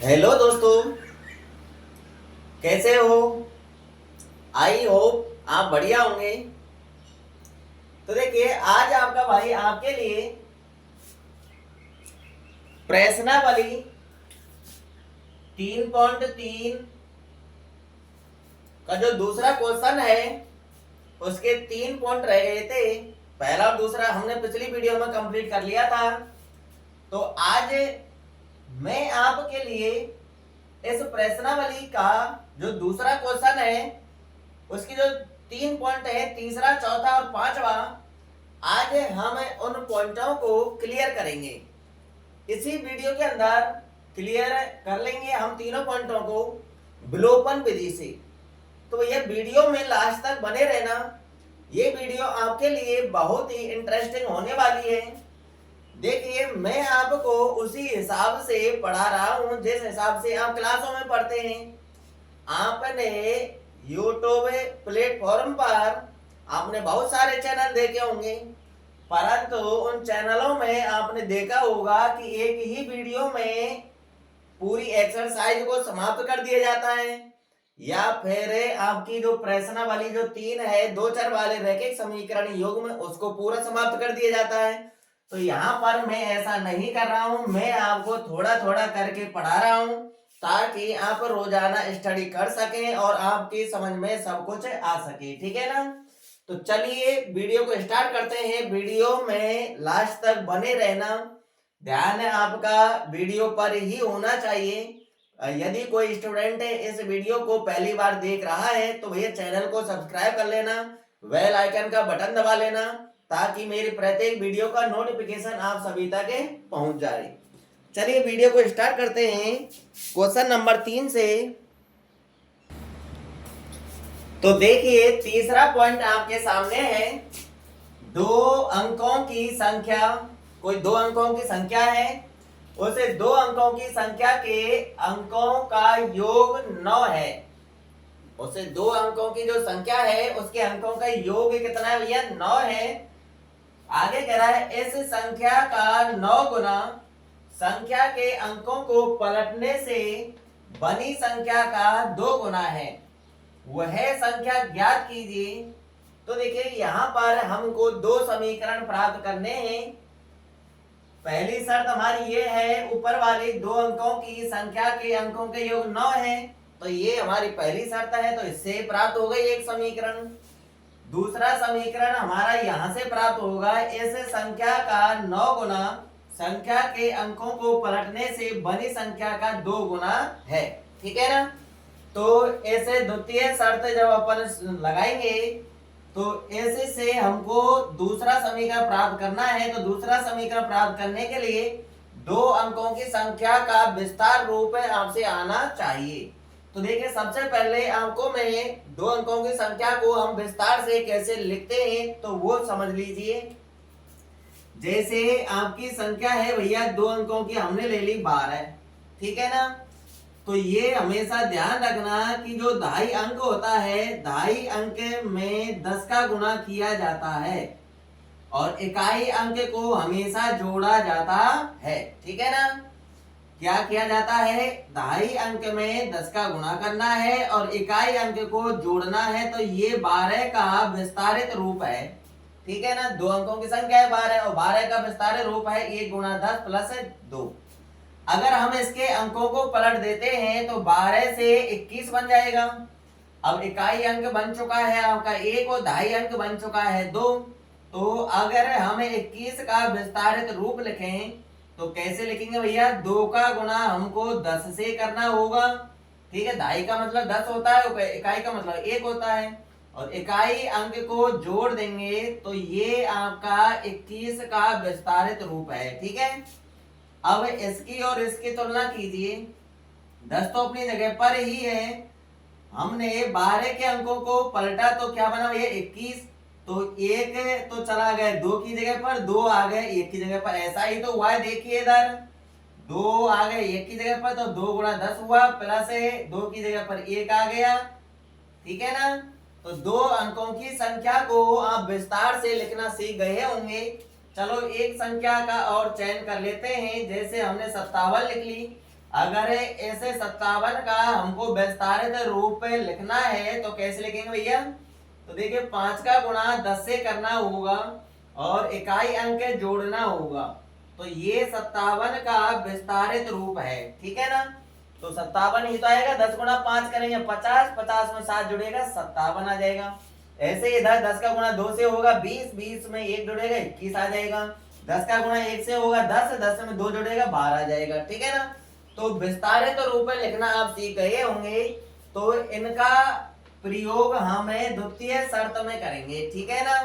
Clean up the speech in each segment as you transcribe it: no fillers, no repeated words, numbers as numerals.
Hello दोस्तों, कैसे हो? आई होप आप बढ़िया होंगे। तो देखिए, आज आपका भाई आपके लिए प्रश्नावली 3.3 का जो दूसरा क्वेश्चन है उसके 3 पॉइंट रह गए थे। पहला और दूसरा हमने पिछली वीडियो में कंप्लीट कर लिया था। तो आज मैं आपके लिए इस प्रश्नावली का जो दूसरा क्वेश्चन है उसकी जो 3 पॉइंट है, तीसरा, चौथा और पांचवा, आज हम उन पॉइंटों को क्लियर करेंगे। इसी वीडियो के अंदर क्लियर कर लेंगे हम तीनों पॉइंटों को विलोपन विधि से। तो ये वीडियो में लास्ट तक बने रहना। ये वीडियो आपके लिए बहुत ही इंटरेस्टिंग होने वाली है। देखिए, मैं आपको उसी हिसाब से पढ़ा रहा हूं जिस हिसाब से आप क्लासों में पढ़ते हैं। आपने यूट्यूब प्लेटफॉर्म पर आपने बहुत सारे चैनल देखे होंगे, परंतु उन चैनलों में आपने देखा होगा कि एक ही वीडियो में पूरी एक्सरसाइज को समाप्त कर दिया जाता है, या फिर आपकी जो प्रश्नावली जो 3 है, 2 चर वाले रैखिक समीकरण युग्म उसको पूरा समाप्त कर दिया जाता है। तो यहाँ पर मैं ऐसा नहीं कर रहा हूं, मैं आपको थोड़ा थोड़ा करके पढ़ा रहा हूं ताकि आप रोजाना स्टडी कर सकें और आपकी समझ में सब कुछ आ सके। ठीक है ना? तो चलिए वीडियो को स्टार्ट करते हैं। वीडियो में लास्ट तक बने रहना, ध्यान आपका वीडियो पर ही होना चाहिए। यदि कोई स्टूडेंट इस वीडियो को पहली बार देख रहा है तो भैया चैनल को सब्सक्राइब कर लेना, बेल आइकन का बटन दबा लेना ताकि मेरी प्रत्येक वीडियो का नोटिफिकेशन आप सभी तक पहुंच जाए। चलिए वीडियो को स्टार्ट करते हैं क्वेश्चन नंबर 3 से। तो देखिए, तीसरा पॉइंट आपके सामने है। 2 अंकों की संख्या, कोई 2 अंकों की संख्या है, उसे 2 अंकों की संख्या के अंकों का योग 9 है। उसे 2 अंकों की जो संख्या है उसके अंकों का योग कितना है भैया? 9 है। आगे कह रहा है इस संख्या का 9 गुना संख्या के अंकों को पलटने से बनी संख्या का 2 गुना है, वह संख्या ज्ञात कीजिए। तो देखिए, यहां पर हमको 2 समीकरण प्राप्त करने हैं। पहली शर्त हमारी ये है, ऊपर वाली 2 अंकों की संख्या के अंकों के योग 9 है, तो ये हमारी पहली शर्त है। तो इससे प्राप्त हो गई एक समीकरण। दूसरा समीकरण हमारा यहां से प्राप्त होगा, इस संख्या का 9 गुना संख्या के अंकों को पलटने से बनी संख्या का 2 गुना है। ठीक है ना? तो ऐसे द्वितीय शर्त जब अपन लगाएंगे तो ऐसे से हमको दूसरा समीकरण प्राप्त करना है। तो दूसरा समीकरण प्राप्त करने के लिए 2 अंकों की संख्या का विस्तार रूप आपसे आना चाहिए। तो देखिए, सबसे पहले आपको मैं 2 अंकों की संख्या को हम विस्तार से कैसे लिखते हैं तो वो समझ लीजिए। जैसे आपकी संख्या है भैया 2 अंकों की, हमने ले ली 12। ठीक है ना? तो ये हमेशा ध्यान रखना कि जो 2.5 अंक होता है, 2.5 अंक में 10 का गुणा किया जाता है और इकाई अंक को हमेशा जोड़ा जाता है। ठीक है ना? क्या किया जाता है? 2.5 अंक में 10 का गुणा करना है और इकाई अंक को जोड़ना है। तो ये 12 का विस्तारित रूप है। ठीक है ना? 2 अंकों की संख्या है 12 और 12 का विस्तारित रूप है 1 गुणा 10 प्लस 2। अगर हम इसके अंकों को पलट देते हैं तो 12 से 21 बन जाएगा। अब इकाई अंक बन चुका है आपका 1 और 2.5 अंक बन चुका है 2। तो अगर हम 21 का विस्तारित रूप लिखें तो कैसे लिखेंगे भैया? 2 का गुणा हमको 10 से करना होगा। ठीक है? 2.5 का मतलब 10 होता है, इकाई का मतलब 1 होता है, और इकाई अंक को जोड़ देंगे तो ये आपका 21 का विस्तारित रूप है। ठीक है? अब इसकी और इसकी तुलना कीजिए। 10 तो अपनी जगह पर ही है, हमने 12 के अंकों को पलटा तो क्या बना भैया? 21। तो 1 तो चला गया 2 की जगह पर, 2 आ गए 1 की जगह पर। ऐसा ही तो हुआ है, देखिए इधर 2 आ गए 1 की जगह पर, तो 2 गुणा 10 हुआ, प्लस 2 की जगह पर 1 आ गया। ठीक है ना? तो 2 अंकों की संख्या को आप विस्तार से लिखना सीख गए होंगे। चलो एक संख्या का और चयन कर लेते हैं। जैसे हमने 57 लिख ली। अगर ऐसे 57 का हमको विस्तारित रूप में लिखना है तो कैसे लिखेंगे भैया? तो देखिए 5 का गुणा 10 से करना होगा और इकाई अंक जोड़ना होगा। तो ये 57 का विस्तारित रूप है, ठीक है ना। तो 57 ही तो आएगा, 10 गुणा 5 करेंगे 50, 50 में 7 जुड़ेगा 57 आ जाएगा। ऐसे इधर 10 का गुणा 2 से होगा 20, 20 में 1 जुड़ेगा 21 आ जाएगा। 10 का गुणा 1 से होगा 10, 10 में 2 जुड़ेगा 12 आ जाएगा, ठीक है ना। तो विस्तारित रूप में लिखना आप सीख गए होंगे। तो इनका प्रयोग हमें द्वितीय शर्त में करेंगे, ठीक है ना।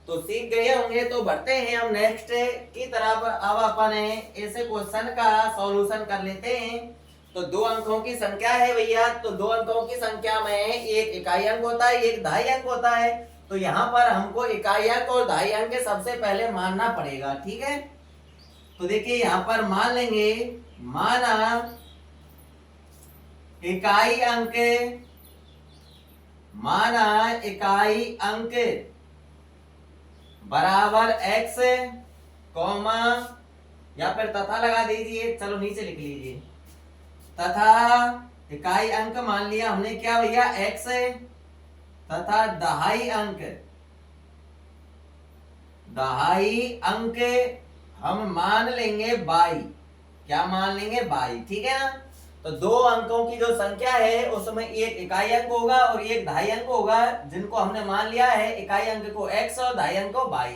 तो सीख गए होंगे। तो बढ़ते हैं हम नेक्स्ट की तरफ। अब अपन ऐसे क्वेश्चन का सॉल्यूशन कर लेते हैं। तो 2 अंकों की संख्या है भैया। तो 2 अंकों की संख्या में एक इकाई अंक होता है, एक दहाई अंक होता है। तो यहाँ पर हमको इकाई अंक और दहाई अंक सबसे पहले मानना पड़ेगा, ठीक है। तो देखिए यहाँ पर मान लेंगे, माना इकाई अंक, माना इकाई अंक बराबर x, कॉमा या फिर तथा लगा दीजिए, चलो नीचे लिख लीजिए, तथा इकाई अंक मान लिया हमने क्या भैया x, तथा दहाई अंक, दहाई अंक हम मान लेंगे y। क्या मान लेंगे y, ठीक है ना। तो 2 अंकों की जो संख्या है उसमें एक इकाई अंक होगा और एक दहाई अंक होगा, जिनको हमने मान लिया है इकाई अंक को x और दहाई अंक को y।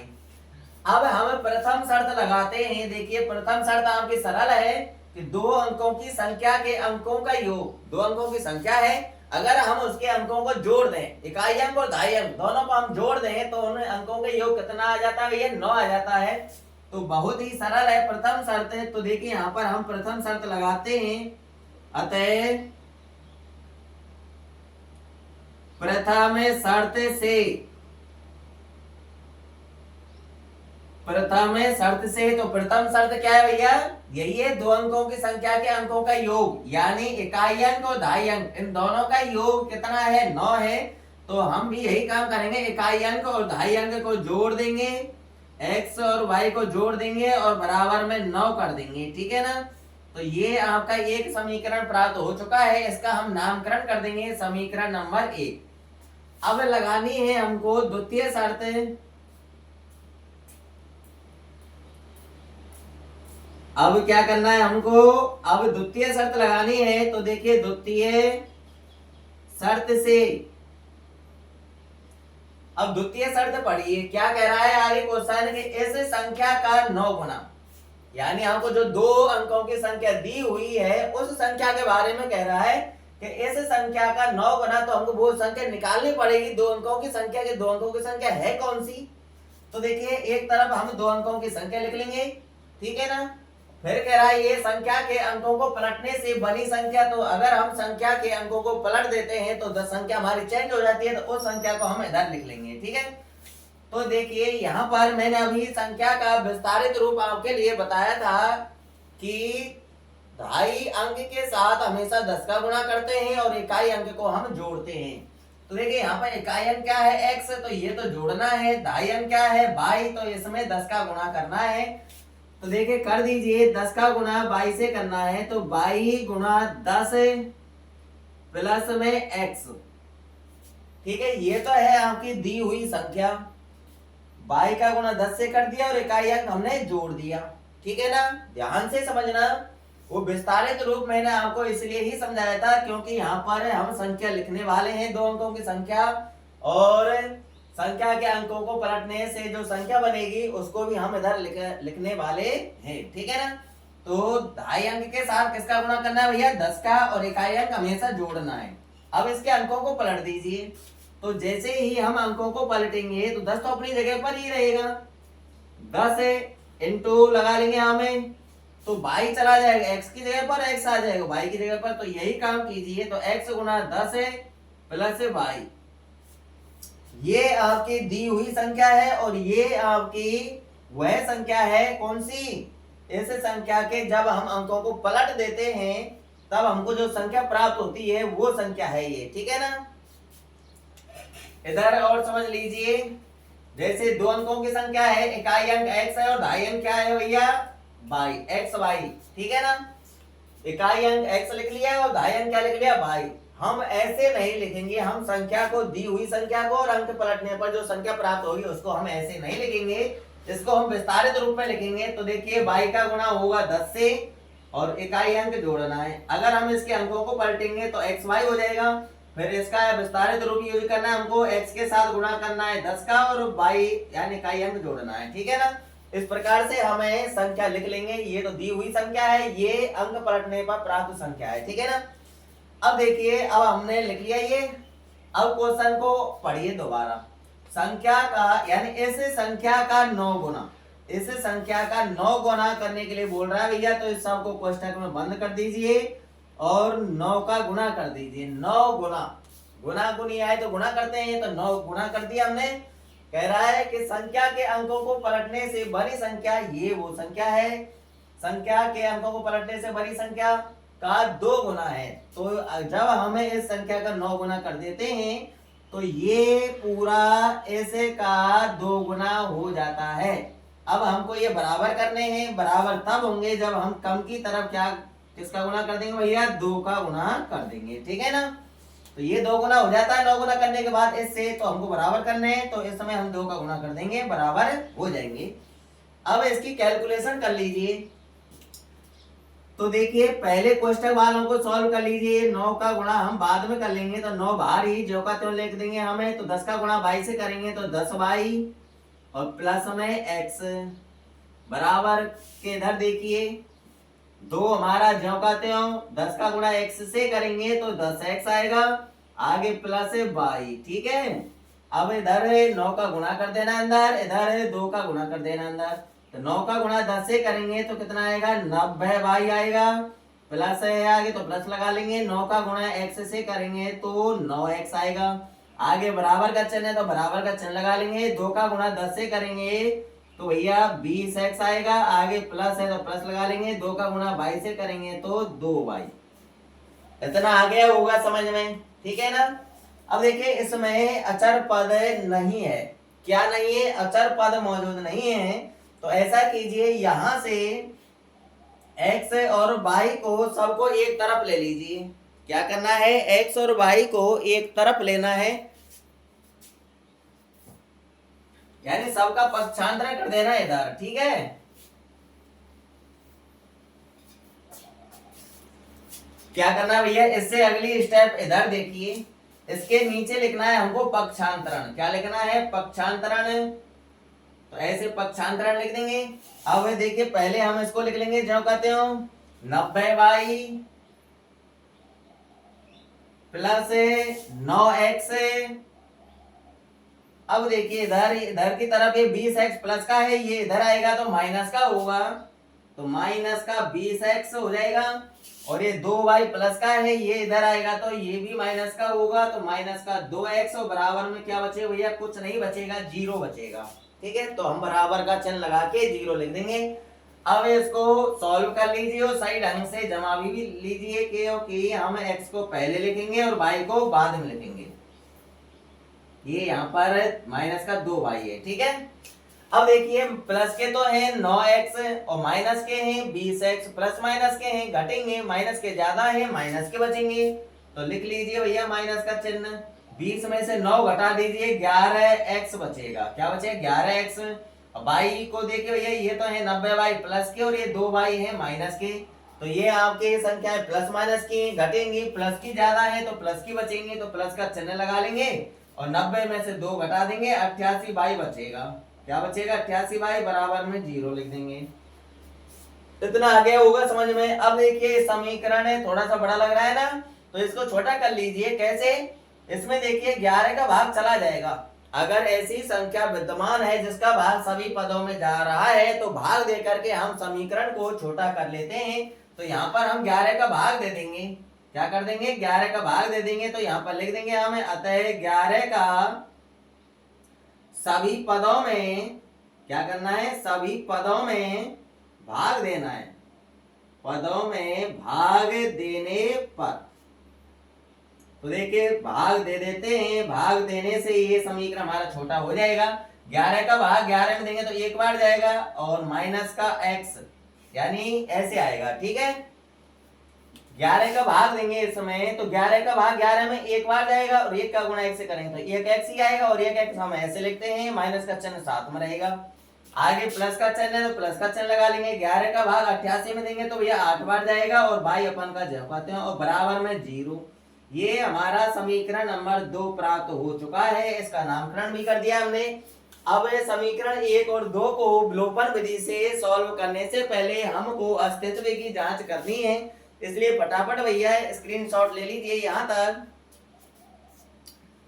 अब हम प्रथम शर्त लगाते हैं। देखिए प्रथम शर्त आपकी सरल है कि 2 अंकों की संख्या के अंकों का योग, 2 अंकों की संख्या है, अगर हम उसके अंकों को जोड़ दें, इकाई अंक और दहाई अंक दोनों को हम जोड़ दें तो उन अंकों के योग कितना आ जाता है? ये 9 आ जाता है। तो बहुत ही सरल है प्रथम शर्त है। तो देखिए यहाँ पर हम प्रथम शर्त लगाते हैं। अतः प्रथम शर्त से, प्रथम शर्त से, तो प्रथम शर्त क्या है भैया? यही है 2 अंकों की संख्या के अंकों का योग, यानी इकाई अंक और दहाई अंक इन दोनों का योग कितना है? 9 है। तो हम भी यही काम करेंगे, इकाई अंक और दहाई अंक को जोड़ देंगे, x और y को जोड़ देंगे और बराबर में 9 कर देंगे, ठीक है ना। तो ये आपका एक समीकरण प्राप्त हो चुका है। इसका हम नामकरण कर देंगे समीकरण नंबर 1। अब लगानी है हमको द्वितीय शर्त। अब क्या करना है हमको? अब द्वितीय शर्त लगानी है। तो देखिए द्वितीय शर्त से, अब द्वितीय शर्त पढ़िए क्या कह रहा है आगे क्वेश्चन, कि इस संख्या का 9 गुना, यानी हमको जो 2 अंकों की संख्या दी हुई है उस संख्या के बारे में कह रहा है कि इस संख्या का 9 गुना। तो हमको वो संख्या निकालनी पड़ेगी 2 अंकों की संख्या के। 2 अंकों की संख्या है कौन सी? तो देखिए एक तरफ हम 2 अंकों की संख्या लिख लेंगे, ठीक है ना। फिर कह रहा है ये संख्या के अंकों को पलटने से बनी संख्या। तो अगर हम संख्या के अंकों को पलट देते हैं तो संख्या हमारी चेंज हो जाती है, तो उस संख्या को हम इधर लिख लेंगे, ठीक है। तो देखिए यहाँ पर मैंने अभी संख्या का विस्तारित रूप आपके लिए बताया था कि दहाई अंक के साथ हमेशा 10 का गुणा करते हैं और इकाई अंक को हम जोड़ते हैं। तो देखिए यहाँ पर इकाई अंक क्या है? x, तो ये तो जोड़ना है। दहाई अंक क्या है? y, तो इसमें 10 का गुणा करना है। तो देखिए कर दीजिए, 10 का गुणा 22 से करना है, तो 22 गुणा 10 प्लस में x, ठीक है। ये तो है आपकी दी हुई संख्या। 22 का गुणा 10 से कर दिया और इकाई अंक हमने जोड़ दिया, ठीक है ना। ध्यान से समझना, वो विस्तारित रूप मैंने आपको इसलिए ही समझाया था क्योंकि यहाँ पर हम संख्या लिखने वाले हैं 2 अंकों की संख्या, और संख्या के अंकों को पलटने से जो संख्या बनेगी उसको भी हम इधर लिखने वाले हैं, ठीक है ना। तो दहाई अंक के साथ किसका गुणा करना है भैया? 10 का, और इकाई अंक हमेशा जोड़ना है। अब इसके अंकों को पलट दीजिए। तो जैसे ही हम अंकों को पलटेंगे तो 10 तो अपनी जगह पर ही रहेगा, 10 इंटू लगा लेंगे हमें, तो y चला जाएगा, x की जगह पर x आ जाएगा y की जगह पर। तो यही काम कीजिए, तो x गुणा 10 प्लस y, ये आपकी दी हुई संख्या है और ये आपकी वह संख्या है कौन सी? इस संख्या के जब हम अंकों को पलट देते हैं तब हमको जो संख्या प्राप्त होती है वो संख्या है ये, ठीक है ना। इधर और समझ लीजिए, जैसे 2 अंकों की संख्या है, इकाई अंक x है और दहाई अंक क्या है भैया? y, x y, ठीक है ना। इकाई अंक x लिख लिया और दाई अंक क्या लिख लिया y। हम ऐसे नहीं लिखेंगे, हम संख्या को, दी हुई संख्या को और अंक पलटने पर जो संख्या प्राप्त होगी उसको हम ऐसे नहीं लिखेंगे, इसको हम विस्तारित रूप में लिखेंगे। तो देखिए y का गुणा होगा 10 से और इकाई अंक जोड़ना है। अगर हम इसके अंकों को पलटेंगे तो xy हो जाएगा, फिर इसका विस्तारित रूप यूज करना है, हमको x के साथ गुणा करना है 10 का और y यानी इकाई अंक जोड़ना है, ठीक है ना। इस प्रकार से हमें संख्या लिख लेंगे, ये तो दी हुई संख्या है, ये अंक पलटने पर प्राप्त संख्या है, ठीक है ना। अब देखिए, अब हमने लिख लिया ये। अब क्वेश्चन को पढ़िए दोबारा। संख्या का यानी इस संख्या का 9 गुना, इस संख्या का 9 गुना करने के लिए बोल रहा है भैया, तो इस सब को कोष्टक में बंद कर दीजिए और 9 का गुणा कर दीजिए। 9 गुना, गुना गुनी आए तो गुणा करते हैं, तो 9 गुणा कर दिया हमने। कह रहा है कि संख्या के अंकों को पलटने से बड़ी संख्या, ये वो संख्या है, संख्या के अंकों को पलटने से बड़ी संख्या का 2 गुना है। तो जब हमें इस संख्या का 9 गुना कर देते हैं तो ये पूरा ऐसे का 2 गुना हो जाता है। अब हमको ये बराबर करने हैं, बराबर तब होंगे जब हम कम की तरफ क्या, किसका गुना कर देंगे भैया, 2 का गुना कर देंगे, ठीक है ना। तो ये 2 गुना हो जाता है 9 गुना करने के बाद इससे, तो हमको बराबर करने हैं, तो इस समय हम 2 का गुना कर देंगे, बराबर हो जाएंगे। अब इसकी कैलकुलेशन कर लीजिए। तो देखिए, पहले क्वेश्चन वालों को सॉल्व कर लीजिए। 9 का गुणा हम बाद में कर लेंगे, तो 9 बाहर ही जो का त्यों लिख देंगे हमें। तो 10 का गुणा y से करेंगे तो 10y और प्लस में x बराबर के इधर देखिए 2 हमारा ज्यों का त्यों, 10 का गुणा x से करेंगे तो 10x आएगा, आगे प्लस y, ठीक है। अब इधर 9 का गुणा कर देना अंदर, इधर 2 का गुणा कर देना अंदर। तो 9 का गुणा 10 से करेंगे तो कितना आएगा, 90y आएगा, प्लस है आगे तो प्लस लगा लेंगे। 9 का गुणा x से करेंगे तो 9x आएगा, आगे बराबर का चिन्ह है तो बराबर का चिन्ह लगा लेंगे। 2 का गुणा 10 से करेंगे तो भैया 20x आएगा, आगे प्लस है तो प्लस लगा लेंगे। 2 का गुणा y से करेंगे तो 2y। इतना आ गया होगा समझ में, ठीक है ना। अब देखिए, इसमें अचर पद नहीं है। क्या नहीं है, अचर पद मौजूद नहीं है। तो ऐसा कीजिए, यहां से x और y को सबको एक तरफ ले लीजिए। क्या करना है, x और y को एक तरफ लेना है, यानी सबका पक्षांतरण कर देना इधर, ठीक है। क्या करना है भैया, इससे अगली स्टेप इधर देखिए, इसके नीचे लिखना है हमको पक्षांतरण। क्या लिखना है, पक्षांतरण। तो ऐसे पक्षांतरण लिख देंगे। अब देखिए, पहले हम इसको लिख लेंगे जो कहते हो 90y प्लस 9x। अब देखिए, इधर इधर की तरफ ये 20x प्लस का है, ये इधर आएगा तो माइनस का होगा, तो माइनस का 20x हो जाएगा। और ये 2y प्लस का है, ये इधर आएगा तो ये भी माइनस का होगा, तो माइनस का 2x और बराबर में क्या बचेगा भैया, कुछ नहीं बचेगा, 0 बचेगा, ठीक है। तो हम बराबर का चिन्ह लगा के 0 लिख देंगे। अब इसको सॉल्व कर लीजिए और सही ढंग से जमा भी लीजिए कि हम x को पहले लिखेंगे और y को बाद में लिखेंगे। ये यहाँ पर माइनस का 2y है, ठीक है। अब देखिए, प्लस के तो हैं 9x और माइनस के हैं 20x, प्लस माइनस के हैं घटेंगे, माइनस के ज्यादा है माइनस के बचेंगे। तो लिख लीजिए भैया माइनस का चिन्ह, 20 में से 9 घटा दीजिए, 11x बचेगा। क्या बचेगा, 11x। और y को देखिए भैया, ये तो है 90y प्लस के और ये 2y है माइनस के। तो ये आपके संख्या है प्लस माइनस की, घटेंगी, प्लस की ज्यादा है तो प्लस की बचेंगी, तो प्लस का चिन्ह लगा लेंगे और 90 में से 2 घटा देंगे, 88y बचेगा। क्या बचेगा, 88y बराबर में 0 लिख देंगे। इतना आगे होगा समझ में। अब देखिए, समीकरण है थोड़ा सा बड़ा लग रहा है ना, तो इसको छोटा कर लीजिए। कैसे, इसमें देखिए 11 का भाग चला जाएगा। अगर ऐसी संख्या विद्यमान है जिसका भाग सभी पदों में जा रहा है तो भाग दे करके हम समीकरण को छोटा कर लेते हैं। तो यहाँ पर हम 11 का भाग दे देंगे। क्या कर देंगे, 11 का भाग दे देंगे। तो यहाँ पर लिख देंगे हमें, अतः 11 का सभी पदों में क्या करना है, सभी पदों में भाग देना है। पदों में भाग देने पर तो देखिए भाग दे देते हैं, भाग देने से ये समीकरण हमारा छोटा हो जाएगा। 11 का भाग 11 में देंगे तो एक बार जाएगा और माइनस का x यानी ऐसे आएगा, ठीक है। 11 का भाग देंगे इस समय, तो 11 का भाग 11 में एक बार जाएगा और 1 का गुणा 1 से करेंगे तो 1x ही आएगा, और 1x हम ऐसे लिखते हैं, माइनस का चिन्ह साथ में रहेगा। आगे प्लस का चिन्ह है तो प्लस का चिन्ह लगा लेंगे। 11 का भाग 88 में देंगे तो भैया 8 बार जाएगा, और भाई अपन का जब कहते हैं और बराबर में 0। ये हमारा समीकरण नंबर 2 प्राप्त हो चुका है, इसका नामकरण भी कर दिया हमने। अब समीकरण 1 और 2 को विलोपन विधि से सॉल्व करने से पहले हमको अस्तित्व की जांच करनी है, इसलिए फटाफट भैया स्क्रीनशॉट ले लीजिए। यहां तक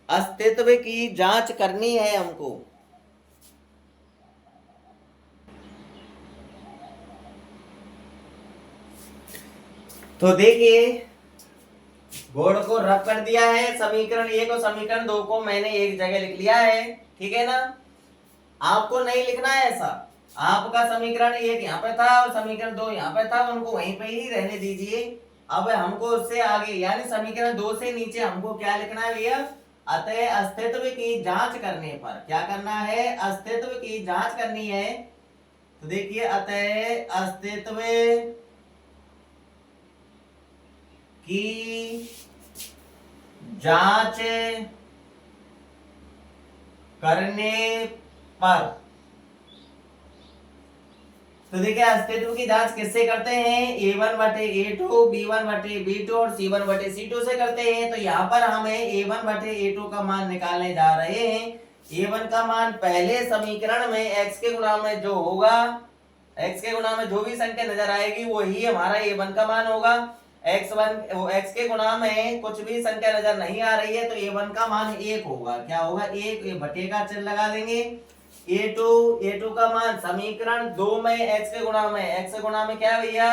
अस्तित्व की जांच करनी है हमको। तो देखिए बोर्ड को रब कर दिया है, समीकरण 1 और समीकरण 2 को मैंने एक जगह लिख लिया है, ठीक है ना। आपको नहीं लिखना है ऐसा, आपका समीकरण 1 यहाँ पे था और समीकरण 2 यहाँ पे था, उनको वहीं पे ही रहने दीजिए। अब हमको उससे आगे यानी समीकरण 2 से नीचे हमको क्या लिखना है भैया, अतः अस्तित्व की जांच करने पर क्या करना है, अस्तित्व की जांच करनी है। तो देखिए अतः अस्तित्व की जांच करने पर, तो देखिए अस्तित्व की जांच किससे करते हैं, a1 बटे a2, b1 बटे b2 और c1 बटे c2 से करते हैं। तो यहाँ पर हमें a1 बटे a2 का मान निकालने जा रहे हैं। a1 का मान पहले समीकरण में x के गुणा में जो होगा, x के गुणा में जो भी संख्या नजर आएगी वही हमारा a1 का मान होगा। x के गुणा में कुछ भी संख्या नजर नहीं आ रही है तो a1 का मान 1 होगा। क्या होगा, 1 बटे का चिन्ह लगा देंगे। a2 का मान समीकरण 2 में x के गुणा में क्या है भैया,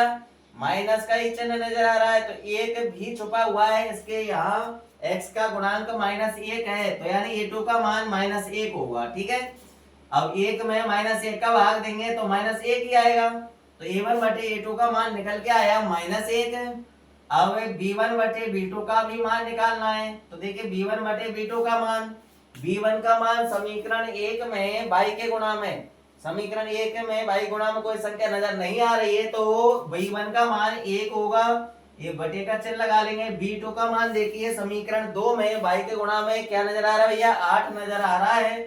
माइनस का ही चिन्ह नजर आ रहा है, तो 1 भी छुपा हुआ है इसके यहाँ, x का गुणांक -1 है, तो यानी a2 का मान -1 होगा, ठीक है। अब 1 में -1 का भाग देंगे तो -1 ही आएगा, तो a1 बटे a2 का मान निकल के आया -1। अब b1 बटे b2 का भी मान निकालना है, तो देखिए b1 बटे b2 का मान, b1 का मान समीकरण 1 में y के गुणा में, समीकरण 1 में y गुणा में कोई संख्या नजर नहीं आ रही है तो b1 का मान 1 होगा, ये बटे का चिन्ह लगा लेंगे। b2 का मान देखिए समीकरण 2 में y के गुणा में क्या नजर आ रहा है भैया, 8 नजर आ रहा है,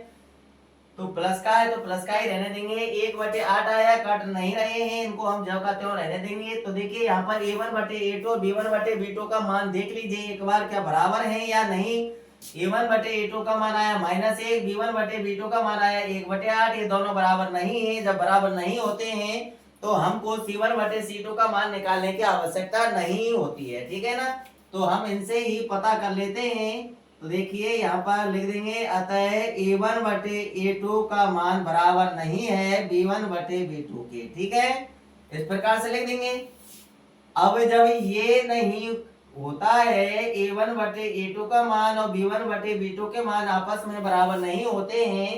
तो प्लस का है तो प्लस का ही रहने देंगे। 1 बटे 8 आया, कट नहीं रहे हैं, इनको हम जब का त्यों रहने देंगे। तो देखिए यहाँ पर a1 बटे a2 और b1 बटे b2 का मान देख लीजिए एक बार, क्या बराबर है या नहीं। a1 बटे a2 का मान आया -1, b1 बटे b2 का मान आया 1 बटे 8, ये दोनों बराबर नहीं है। जब बराबर नहीं होते हैं तो हमको c1 बटे c2 का मान निकालने की आवश्यकता नहीं होती है, ठीक है ना। तो हम इनसे ही पता कर लेते हैं। तो देखिए यहाँ पर लिख देंगे अतः a1 बटे a2 का मान बराबर नहीं है b1 बटे b2 के, ठीक है, इस प्रकार से लिख देंगे। अब जब ये नहीं होता है, a1 बटे a2 का मान और b1 बटे b2 के मान आपस में बराबर नहीं होते हैं,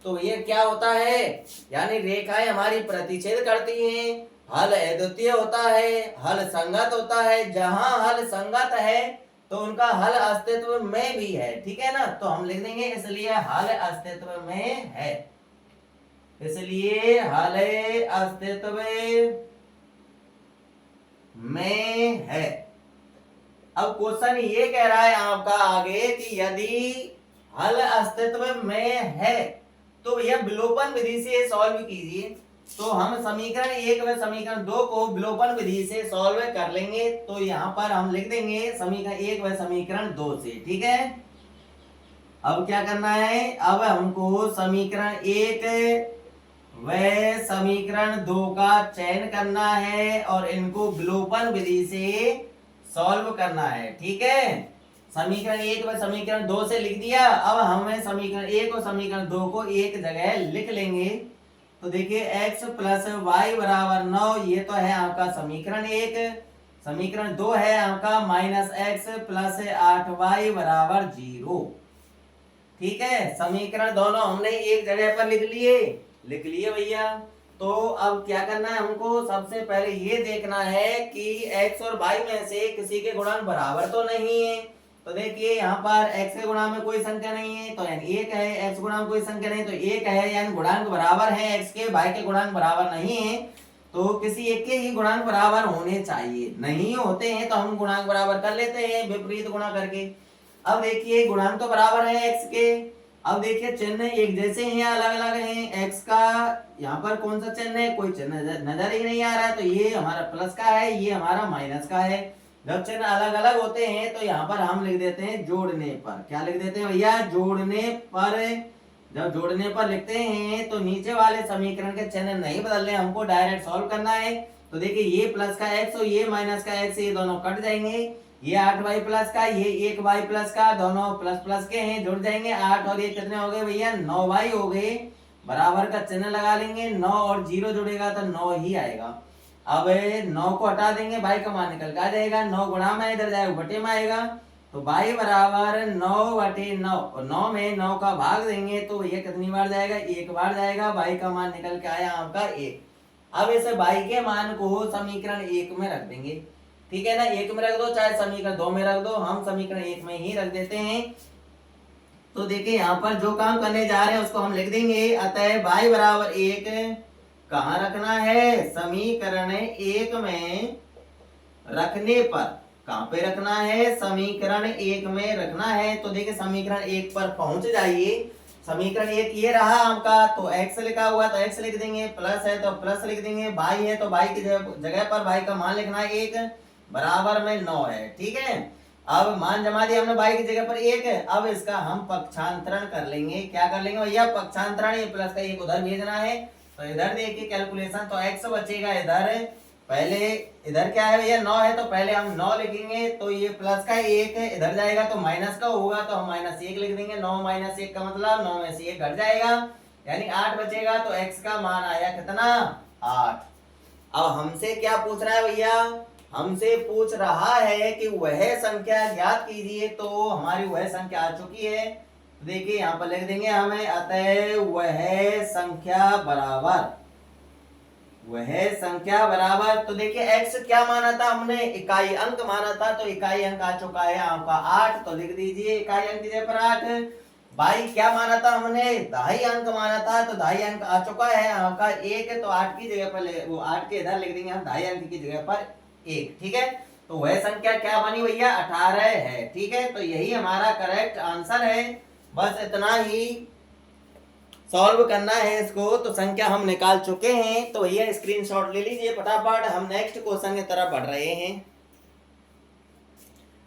तो ये क्या होता है, यानी रेखाएं हमारी प्रतिच्छेद करती हैं, हल अद्वितीय होता है, हल संगत होता है। जहां हल संगत है तो उनका हल अस्तित्व में भी है, ठीक है ना। तो हम लिख देंगे इसलिए हल अस्तित्व में है, इसलिए हल अस्तित्व में है। अब क्वेश्चन ये कह रहा है आपका आगे कि यदि हल अस्तित्व में है तो यह विलोपन विधि से सॉल्व कीजिए। तो हम समीकरण 1 व समीकरण 2 को विलोपन विधि से सॉल्व कर लेंगे। तो यहाँ पर हम लिख देंगे समीकरण 1 व समीकरण 2 से, ठीक है। अब क्या करना है, अब हमको समीकरण 1 व समीकरण 2 का चयन करना है और इनको विलोपन विधि से सॉल्व करना है, ठीक है। समीकरण 1 व समीकरण 2 से लिख दिया। अब हमें समीकरण 1 और समीकरण 2 को एक जगह लिख लेंगे। तो देखिए x प्लस वाई बराबर 9, ये तो है आपका समीकरण 1। समीकरण 2 है आपका -x प्लस 8y बराबर 0, ठीक है। समीकरण दोनों हमने एक जगह पर लिख लिए भैया। तो अब क्या करना है हमको, सबसे पहले ये देखना है कि x और y में से किसी के गुणांक बराबर तो नहीं है। तो देखिए यहाँ पर x के गुणा में कोई संख्या नहीं है तो यानी 1 है, x गुणा में कोई संख्या नहीं तो 1 है, यानी गुणांक बराबर है x के, y के गुणांक बराबर नहीं है। तो किसी एक के ही गुणांक बराबर होने चाहिए, नहीं होते हैं तो हम गुणांक बराबर कर लेते हैं विपरीत गुणा करके। अब देखिए गुणांक तो बराबर है x के, अब देखिए चिन्ह एक जैसे हैं या अलग अलग हैं। x का यहाँ पर कौन सा चिन्ह है, कोई चिन्ह नजर ही नहीं आ रहा है, तो ये हमारा प्लस का है, ये हमारा माइनस का है। जब चिन्ह अलग अलग होते हैं तो यहाँ पर हम लिख देते हैं जोड़ने पर। क्या लिख देते हैं भैया, जोड़ने पर। जब जोड़ने पर लिखते हैं तो नीचे वाले समीकरण के चिन्ह नहीं बदलने, हमको डायरेक्ट सॉल्व करना है। तो देखिए ये प्लस का x और ये माइनस का x, ये दोनों कट जाएंगे। ये 8y प्लस का, ये 1y प्लस का, दोनों प्लस प्लस के हैं, जुड़ जाएंगे। 8 और ये कितने हो गए भैया, 9y हो गए। बराबर का चिन्ह लगा लेंगे, 9 और 0 जुड़ेगा तो 9 ही आएगा। अब 9 को हटा देंगे, y का मान निकल के आ जाएगा। 9 गुणा में इधर जाएगा, बटे में आएगा, तो y बराबर 9/9, और 9 में 9 का भाग देंगे तो ये कितनी बार जाएगा, एक बार जाएगा। y का मान निकल के आया आपका 1। अब इस y के मान को समीकरण 1 में रख देंगे, ठीक है ना। 1 में रख दो, चाहे समीकरण 2 में रख दो, हम समीकरण 1 में ही रख देते हैं। तो देखिए यहाँ पर जो काम करने जा रहे हैं उसको हम लिख देंगे। अतः y बराबर 1 कहाँ रखना है, समीकरण 1 में रखने पर। कहाँ पे रखना है, समीकरण 1 में रखना है। तो देखिए समीकरण 1 पर पहुंच जाइए। समीकरण 1 ये रहा आपका, तो x लिखा हुआ तो x लिख देंगे, प्लस है तो प्लस लिख देंगे, y है तो y की जगह पर y का मान लिखना है 1, बराबर में 9 है, ठीक है। अब मान जमा दिया हमने, y की जगह पर 1 है। अब इसका हम पक्षांतरण कर लेंगे। क्या कर लेंगे भैया, पक्षांतरण। ये प्लस का 1 उधर भेजना है, तो इधर देखिए कैलकुलेशन, तो x बचेगा इधर। पहले इधर क्या है भैया, 9 है, तो पहले हम 9 लिखेंगे, तो ये प्लस का 1 है, इधर जाएगा तो माइनस का होगा, तो हम -1 लिख देंगे। 9 - 1 का मतलब 9 में से 1 घट जाएगा, यानी 8 बचेगा। तो x का मान आया कितना, 8। अब हमसे क्या पूछ रहा है भैया, हमसे पूछ रहा है कि वह संख्या ज्ञात कीजिए। तो हमारी वह संख्या आ चुकी है, देखिए यहाँ पर लिख देंगे हमें। अतः वह संख्या बराबर, वह संख्या बराबर, तो देखिए x क्या माना था हमने, इकाई अंक माना था, तो इकाई अंक आ चुका है आपका 8, तो लिख दीजिए इकाई अंक की जगह पर 8। y क्या माना था हमने, दहाई अंक माना था, तो दहाई अंक आ चुका है आपका 1, तो 8 की जगह पर वो 8 के इधर लिख देंगे हम, दहाई अंक की जगह पर 1, ठीक है। तो वह संख्या क्या बनी भैया, 18 है, ठीक है। तो यही हमारा करेक्ट आंसर है, बस इतना ही सॉल्व करना है इसको। तो संख्या हम निकाल चुके हैं, तो भैया स्क्रीनशॉट ले लीजिए फटाफट, हम नेक्स्ट क्वेश्चन की तरफ बढ़ रहे हैं।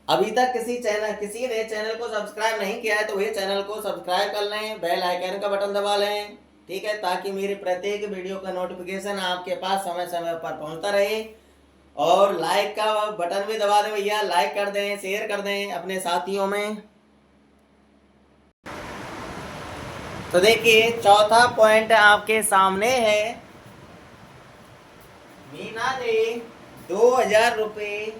अभी तक किसी ने चैनल को सब्सक्राइब नहीं किया है तो ये चैनल को सब्सक्राइब कर लें, बेल आइकन का बटन दबा लें, ठीक है, ताकि मेरे प्रत्येक वीडियो का नोटिफिकेशन आपके पास समय समय पर पहुंचता रहे। और लाइक का बटन भी दबा दें भैया, लाइक कर दें, शेयर कर दें अपने साथियों में। तो देखिए चौथा पॉइंट आपके सामने है। मीना ने 2000 रुपए,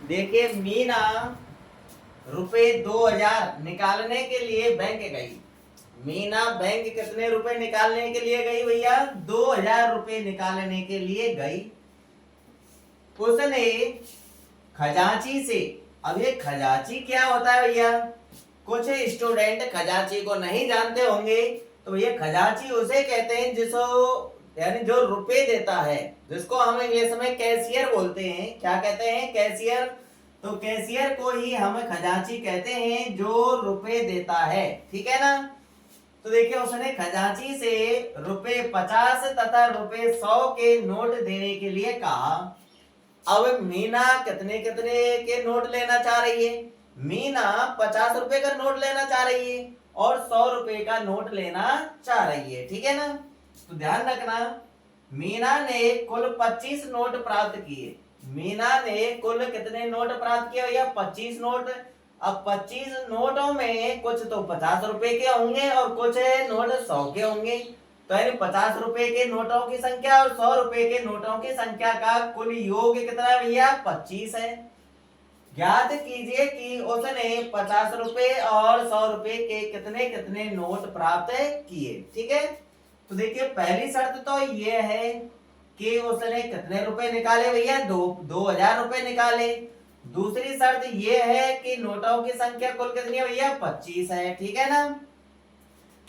देखिए मीना रुपए 2000 निकालने के लिए बैंक गई। मीना बैंक कितने रुपए निकालने के लिए गई भैया, 2000 रुपए निकालने के लिए गई। उसने खजांची से, अब ये खजांची क्या होता है भैया, कुछ स्टूडेंट खजांची को नहीं जानते होंगे। तो ये खजांची उसे कहते हैं जिसको, यानी जो रुपए देता है, जिसको हम इंग्लिश में कैशियर बोलते हैं। क्या कहते हैं, कैशियर। तो कैशियर को ही हम खजांची कहते हैं, जो रुपए देता है, ठीक है ना। तो देखिए उसने खजांची से रुपए 50 तथा रुपए 100 के नोट देने के लिए कहा। अब मीना कितने कितने के नोट लेना चाह रही है, मीना 50 रुपए का नोट लेना चाह रही है और 100 रुपए का नोट लेना चाह रही है, ठीक है ना। तो ध्यान रखना, मीना ने कुल 25 नोट प्राप्त किए। मीना ने कुल कितने नोट प्राप्त किए भैया, 25 नोट। अब 25 नोटों में कुछ तो 50 रुपए के होंगे और कुछ नोट 100 के होंगे। तो यानी 50 रुपए के नोटों की संख्या और 100 रुपए के नोटों की संख्या का कुल योग कितना है भैया, 25 है। ज्ञात कीजिए कि उसने 50 रुपए और 100 रुपए के कितने कितने नोट प्राप्त किए, ठीक है। तो देखिए पहली शर्त तो ये है कि उसने कितने रुपए निकाले भैया, 2000 रुपए निकाले। दूसरी शर्त ये है कि नोटों की संख्या कुल कितनी है भैया, 25 है, ठीक है ना।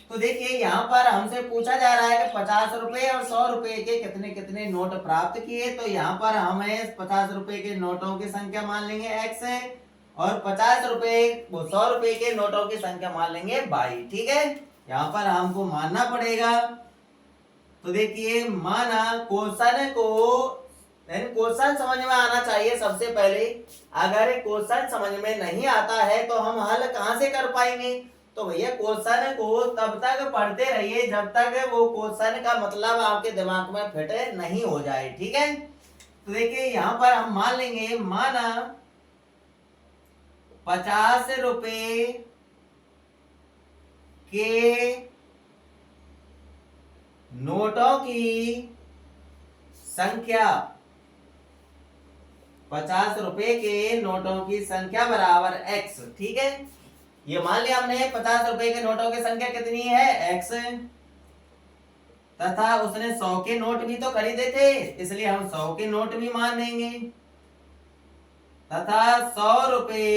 तो देखिए यहाँ पर हमसे पूछा जा रहा है कि 50 रुपए और 100 रुपए के कितने कितने नोट प्राप्त किए। तो यहाँ पर हमें 50 रुपए के नोटों की संख्या मान लेंगे x है और 100 रुपए के नोटों की संख्या मान लेंगे y। ठीक है, यहाँ पर हमको मानना पड़ेगा। तो देखिए माना क्वेश्चन समझ में आना चाहिए सबसे पहले। अगर क्वेश्चन समझ में नहीं आता है तो हम हल कहाँ से कर पाएंगे। तो भैया क्वेश्चन को तब तक पढ़ते रहिए जब तक वो क्वेश्चन का मतलब आपके दिमाग में फिट नहीं हो जाए। ठीक है, तो देखिए यहाँ पर हम मान लेंगे, माना 50 रुपए के नोटों की संख्या, 50 रुपए के नोटों की संख्या बराबर x। ठीक है, ये मान लिया हमने 50 रुपए के नोटों की संख्या कितनी है x, तथा उसने 100 के नोट भी तो खरीदे थे इसलिए हम 100 के नोट भी मान लेंगे, तथा 100 रुपए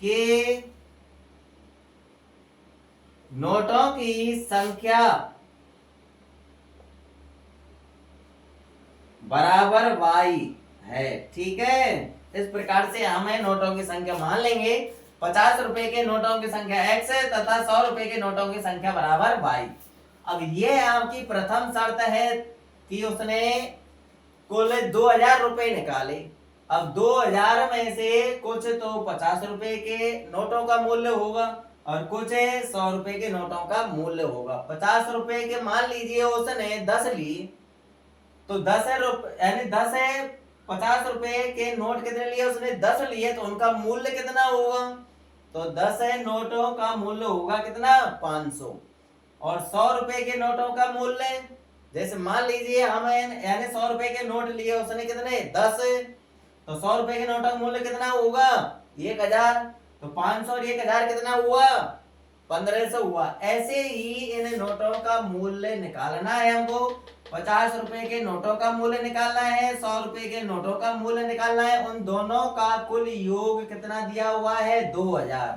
के नोटों की संख्या बराबर y है। ठीक है, इस प्रकार से हमें नोटों की संख्या मान लेंगे। 50 रुपए के नोटों की संख्या x है तथा 100 रुपए के नोटों की संख्या बराबर y। अब ये आपकी प्रथम शर्त है कि उसने कुल 2000 रुपए निकाले। अब 2000 में से कुछ तो 50 रुपए के नोटों का मूल्य होगा और कुछ 100 रुपए के नोटों का मूल्य होगा। 50 रुपए के मान लीजिए उसने 10 लिए, तो 10 रुपए यानी 10 है, 50 रुपए के नोट कितने लिए उसने 10 लिए, तो उनका मूल्य कितना होगा। तो 10 है नोटों का मूल्य होगा कितना 500। और 100 रुपए के नोटों का मूल्य, जैसे मान लीजिए हमें यानी 100 रुपए के नोट लिए उसने कितने 10, तो 100 रुपए के नोट का मूल्य कितना होगा 1000। तो 500 और 1000 कितना हुआ 1500 हुआ। ऐसे ही इन नोटों का मूल्य निकालना है हमको। 50 रुपए के नोटों का मूल्य निकालना है, 100 रुपए के नोटों का मूल्य निकालना है। उन दोनों का कुल योग कितना दिया हुआ है 2000।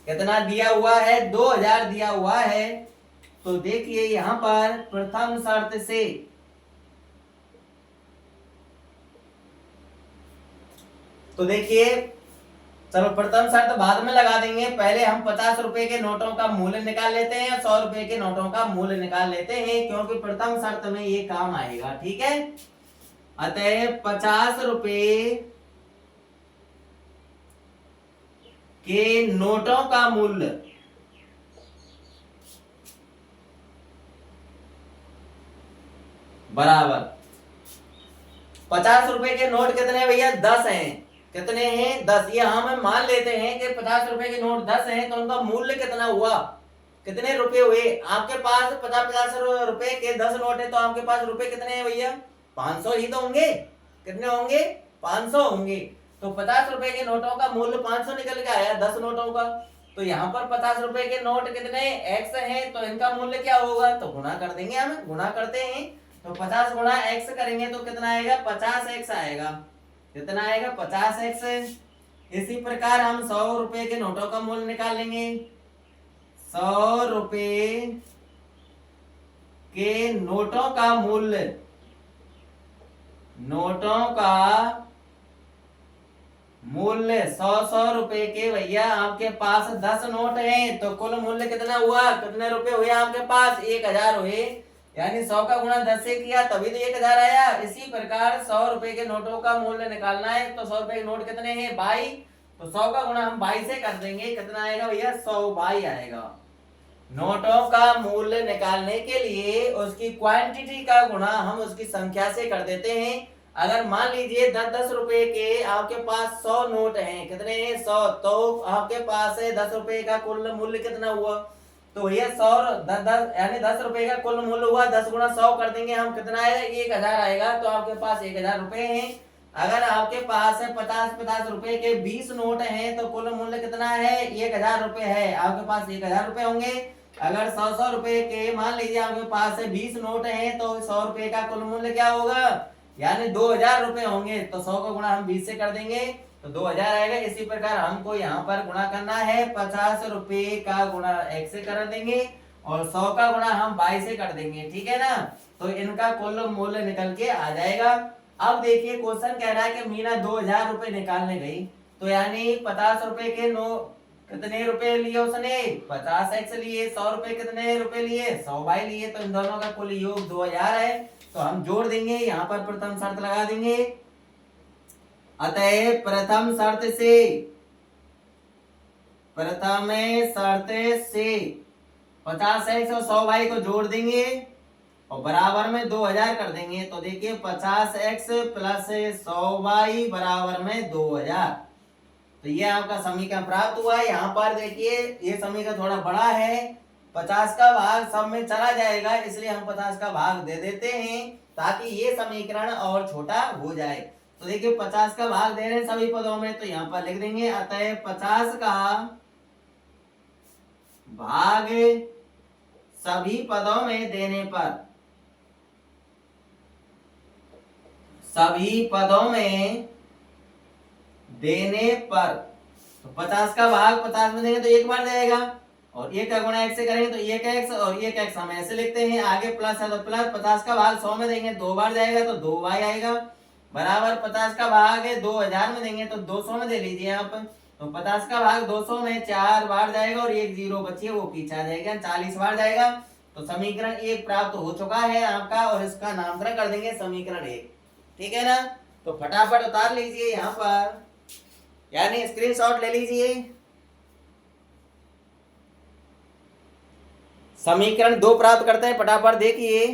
कितना दिया हुआ है 2000 दिया हुआ है। तो देखिए यहां पर प्रथम शर्त से तो देखिए चलो प्रथम शर्त बाद में लगा देंगे, पहले हम 50 रुपए के नोटों का मूल्य निकाल लेते हैं, 100 रुपए के नोटों का मूल्य निकाल लेते हैं, क्योंकि प्रथम शर्त में ये काम आएगा। ठीक है, अतः 50 रुपए के नोटों का मूल्य बराबर 50 रुपए के नोट कितने भैया 10 हैं। कितने हैं 10। ये हम मान लेते हैं कि 50 रुपए के नोट 10 हैं, तो उनका मूल्य कितना हुआ, कितने रुपए हुए। आपके पास 50 रुपए के 10 नोट है, तो आपके पास रुपए कितने हैं भैया 500 ही तो होंगे। कितने होंगे 500 होंगे। तो 50 रुपए के नोटों का मूल्य 500 निकल के आया 10 नोटों का। तो यहाँ पर 50 रुपए के नोट कितने x हैं, तो इनका मूल्य क्या होगा, तो गुणा कर देंगे। हम गुणा करते हैं, तो 50 गुणा x करेंगे तो कितना आएगा 50x आएगा। कितना आएगा 50x। इसी प्रकार हम 100 रुपए के नोटों का मूल्य निकाल लेंगे। 100 रुपए के नोटों का मूल्य, नोटों का मूल्य 100 रुपए के भैया आपके पास 10 नोट हैं, तो कुल मूल्य कितना हुआ, कितने रुपए हुए आपके पास 1000 हुए। यानी 100 का गुणा 10 से किया तभी तो 1000 आया। इसी प्रकार 100 रुपए के नोटों का मूल्य निकालना है, तो 100 रुपए के नोट कितने हैं 22, तो 100 का गुणा हम 22 से कर देंगे। कितना आएगा भैया 100 आएगा। नोटों का मूल्य निकालने के लिए उसकी क्वांटिटी का गुणा हम उसकी संख्या से कर देते हैं। अगर मान लीजिए 10 रुपए के आपके पास 100 नोट हैं, कितने हैं 100, तो आपके पास है 10 रुपए का कुल मूल्य कितना हुआ, तो ये 100 10 यानी 10 रुपए का कुल मूल्य हुआ। 10 गुणा 100 कर देंगे हम, कितना आएगा 1000 आएगा। तो आपके पास 1000 रुपए हैं। अगर आपके पास 50 रुपए के 20 नोट हैं, तो कुल मूल्य कितना है 1000 रुपए है। आपके पास 1000 रुपए होंगे। अगर 100 रुपए के मान लीजिए आपके पास 20 नोट हैं, तो 100 रुपए का कुल मूल्य क्या होगा, यानी 2000 रुपए होंगे। तो 100 का गुणा हम 20 से कर देंगे, तो 2000 आएगा। इसी प्रकार हमको यहाँ पर गुणा करना है, 50 रुपए का गुणा x से कर देंगे और 100 का गुणा हम y से कर देंगे, ठीक है ना। तो इनका कुल मूल्य निकल के आ जाएगा। अब देखिए क्वेश्चन कह रहा है कि मीना 2000 रुपए निकालने गई, तो यानी 50 रुपए के कितने रुपए लिए उसने, 50x लिए, 100 रुपए कितने रुपए लिए, 100y लिए, तो इन दोनों का कुल योग 2000 है। तो हम जोड़ देंगे, यहाँ पर प्रथम शर्त लगा देंगे। अतः प्रथम शर्त से 50x और 100y को जोड़ देंगे और बराबर में 2000 कर देंगे। तो देखिए 50x प्लस 100y बराबर में 2000। तो ये आपका समीकरण प्राप्त हुआ। यहाँ पर देखिए ये समीकरण थोड़ा बड़ा है, 50 का भाग सब में चला जाएगा, इसलिए हम 50 का भाग दे देते हैं ताकि ये समीकरण और छोटा हो जाए। तो देखिए 50 का भाग दे रहे हैं सभी पदों में, तो यहाँ पर लिख देंगे अतः 50 का भाग सभी पदों में देने पर, सभी पदों में देने पर, तो 50 का भाग 50 में देंगे तो एक बार जाएगा और 1 का गुणा x से करेंगे तो 1x और 1x हम ऐसे लिखते हैं, आगे प्लस है तो प्लस, 50 का भाग 100 में देंगे 2 बार जाएगा तो 2y आएगा, बराबर 50 का भाग 2000 में देंगे तो 200 में दे लीजिए आप, तो 50 का भाग 200 में 4 बार जाएगा और 1 0 बची है वो पीछे आ जाएगा, 40 बार जाएगा। तो समीकरण 1 प्राप्त हो चुका है आपका और इसका नामकरण कर देंगे समीकरण 1, ठीक है ना। तो फटाफट उतार लीजिए यहाँ पर, यानी स्क्रीनशॉट ले लीजिए। समीकरण 2 प्राप्त करते हैं, फटाफट देखिए।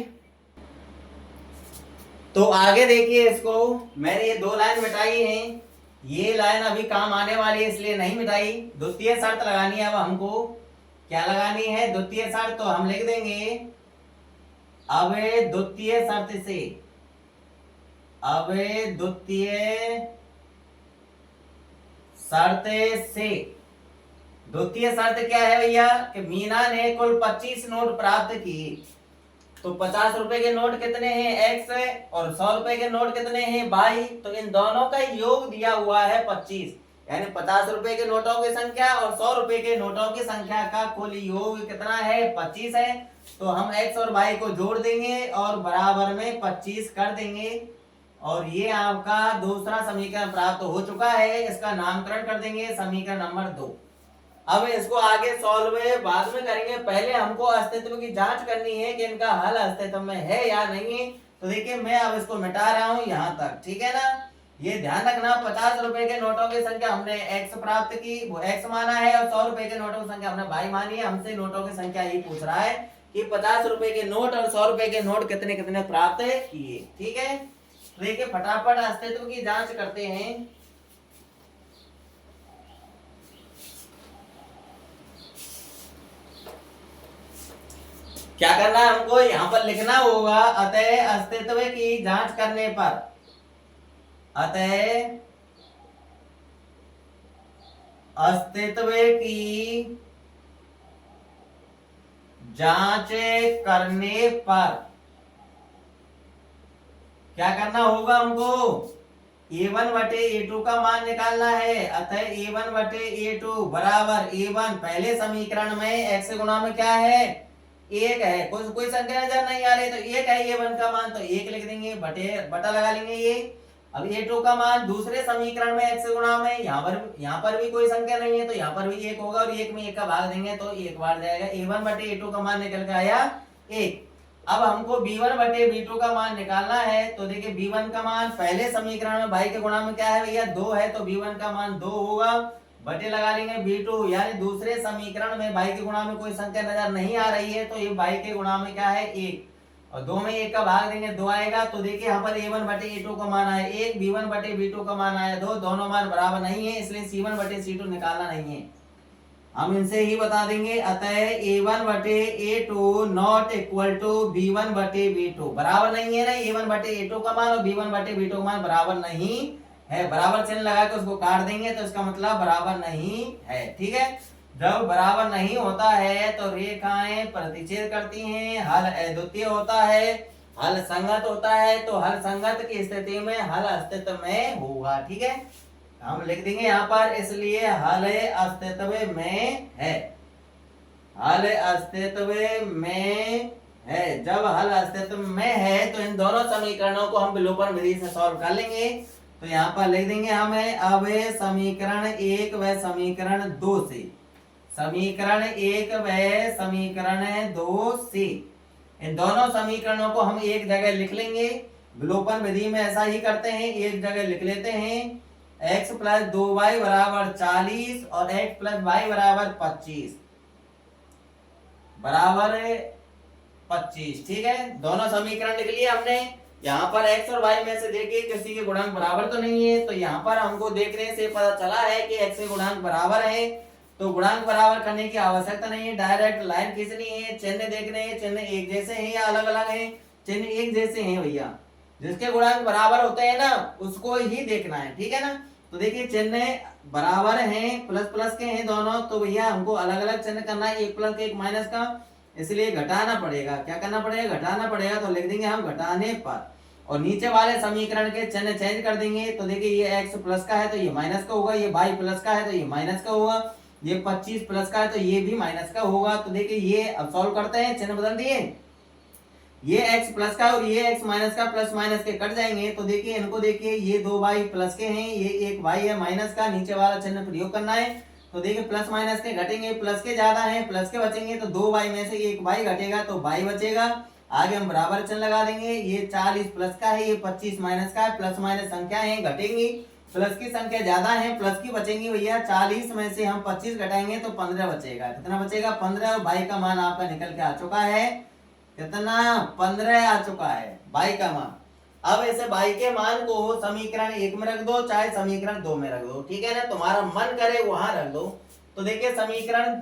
तो आगे देखिए, इसको मैंने ये 2 लाइन मिटाई हैं, ये लाइन अभी काम आने वाली है इसलिए नहीं मिटाई। द्वितीय शर्त लगानी है, अब हमको क्या लगानी है, द्वितीय शर्त। तो हम लिख देंगे अब द्वितीय शर्त से, अब द्वितीय शर्त से, द्वितीय शर्त क्या है भैया कि मीना ने कुल 25 नोट प्राप्त किए। तो 50 रुपए के नोट कितने हैं x और 100 रुपए के नोट कितने हैं y, तो इन दोनों का योग दिया हुआ है 25, यानी 50 रुपए के नोटों की संख्या और 100 रुपए के नोटों की संख्या का कुल योग कितना है 25 है। तो हम x और y को जोड़ देंगे और बराबर में 25 कर देंगे और ये आपका दूसरा समीकरण प्राप्त हो चुका है। इसका नामकरण कर देंगे समीकरण नंबर 2। अब इसको आगे सॉल्व बाद में करेंगे, पहले हमको अस्तित्व की जांच करनी है कि इनका हल अस्तित्व में है या नहीं है। तो देखिए मैं अब इसको मिटा रहा हूं यहां तक, ठीक है ना। ये ध्यान रखना 50 रुपए के नोटों की संख्या हमने x प्राप्त की, वो x माना है, और 100 रुपए के नोटों की संख्या हमने y मानी है। हमसे नोटों की संख्या ही पूछ रहा है कि 50 रुपए के नोट और 100 रुपए के नोट कितने कितने प्राप्त किए, ठीक है। देखिए फटाफट अस्तित्व की जांच करते हैं। क्या करना है हमको, यहां पर लिखना होगा अतः अस्तित्व की जांच करने पर, अतः अस्तित्व की जांच करने पर क्या करना होगा हमको, a1 बटे a2 का मान निकालना है। अतः a1 बटे a2 बराबर a1, पहले समीकरण में x गुणा में क्या है 1 है, कोई संख्या नजर नहीं आ रही तो 1 है a1 का मान, तो 1 लिख देंगे, बटा लगा लेंगे ये। अब a2 का मान दूसरे समीकरण में x गुणा में, यहाँ पर भी कोई संख्या नहीं है तो यहाँ पर भी 1 होगा और 1 में 1 का भाग देंगे तो 1 बार जाएगा। a1 बटे a2 का मान निकल के आया 1। अब हमको b1 बटे b2 का मान निकालना है। तो देखिए b1 का मान पहले समीकरण में भाई के गुणा में क्या है भैया 2 है, तो b1 का मान 2 होगा, बटे लगा लेंगे b2, यानी दूसरे समीकरण में भाई के गुणा में कोई संख्या नजर नहीं आ रही है तो ये भाई के गुणा में क्या है 1, और 2 में 1 का भाग देंगे 2 आएगा। तो देखिए यहाँ पर a1 बटे a2 का मान आया 1, b1 बटे b2 का मान आया 2, दोनों मान बराबर नहीं है इसलिए c1 बटे c2 निकालना नहीं है, हम इनसे ही बता देंगे। अतः a1 बटे a2 not equal to b1 बटे b2, बराबर नहीं है ना, a1 बटे a2 का मान और b1 बटे b2 का मान बराबर नहीं है, बराबर चिन्ह लगा के उसको काट देंगे तो इसका मतलब बराबर नहीं है, ठीक है। जब बराबर नहीं होता है तो रेखाएं प्रतिच्छेद करती हैं, हल अद्वितीय होता है, हल संगत होता है, तो हल संगत की स्थिति में हल अस्तित्व में होगा, ठीक है। हम लिख देंगे यहाँ पर, इसलिए हल अस्तित्व में है। हल अस्तित्व में है। जब हल अस्तित्व में है तो इन दोनों समीकरणों को हम विलोपन विधि से सॉल्व कर लेंगे। तो यहाँ पर लिख देंगे हमें, अब समीकरण 1 व समीकरण 2 से, समीकरण 1 व समीकरण 2 से इन दोनों समीकरणों को हम एक जगह लिख लेंगे। विलोपन विधि में ऐसा ही करते हैं, एक जगह लिख लेते हैं। x प्लस 2y बराबर 40 और x प्लस वाई बराबर 25 बराबर 25। ठीक है, दोनों समीकरण लिख लिए हमने। यहाँ पर x और y में से देखिए किसी के गुणांक बराबर तो नहीं है, तो यहाँ पर हमको देखने से पता चला है कि x के गुणांक बराबर है। तो गुणांक बराबर करने की आवश्यकता नहीं है, डायरेक्ट लाइन खींचनी है। चिन्ह देखने हैं, चिन्ह एक जैसे हैं या अलग अलग हैं? चिन्ह एक जैसे हैं भैया। जिसके गुणांक बराबर होते हैं ना उसको ही देखना है, ठीक है ना। तो देखिए चिन्ह बराबर हैं, प्लस प्लस के हैं दोनों, तो भैया हमको अलग अलग चिन्ह करना है, एक प्लस का एक माइनस का, इसलिए घटाना पड़ेगा। क्या करना पड़ेगा? घटाना पड़ेगा। तो लिख देंगे हम घटाने पर, और नीचे वाले समीकरण के चिन्ह चेंज कर देंगे। तो देखिए ये x प्लस का है तो ये माइनस का होगा, ये y प्लस का है तो ये माइनस का होगा, ये 25 प्लस का है तो ये भी माइनस का होगा। तो देखिए ये अब सॉल्व करते हैं, चिन्ह बदल दिए, ये x प्लस का और ये x माइनस का, प्लस माइनस के कट जाएंगे। तो देखिए इनको देखिए, ये 2y प्लस के हैं, ये एक y है माइनस का, नीचे वाला चिन्ह प्रयोग करना है। तो देखिए प्लस माइनस के घटेंगे, प्लस के ज्यादा हैं, प्लस के बचेंगे, तो 2y में से एक y घटेगा तो y बचेगा। आगे हम बराबर चिन्ह लगा देंगे, ये 40 प्लस का है, ये 25 माइनस का है, प्लस माइनस संख्या है घटेंगी, प्लस की संख्या ज्यादा है, प्लस की बचेंगी भैया। 40 में से हम 25 घटाएंगे तो 15 बचेगा। कितना बचेगा? 15। और y का मान आपका निकल के आ चुका है, कितना? 15 आ चुका है y का मान। अब ऐसे y के मान को समीकरण 1 में रख दो, चाहे समीकरण 2 में रख दो, ठीक है ना, तुम्हारा मन करे वहां रख दो। तो देखिए समीकरण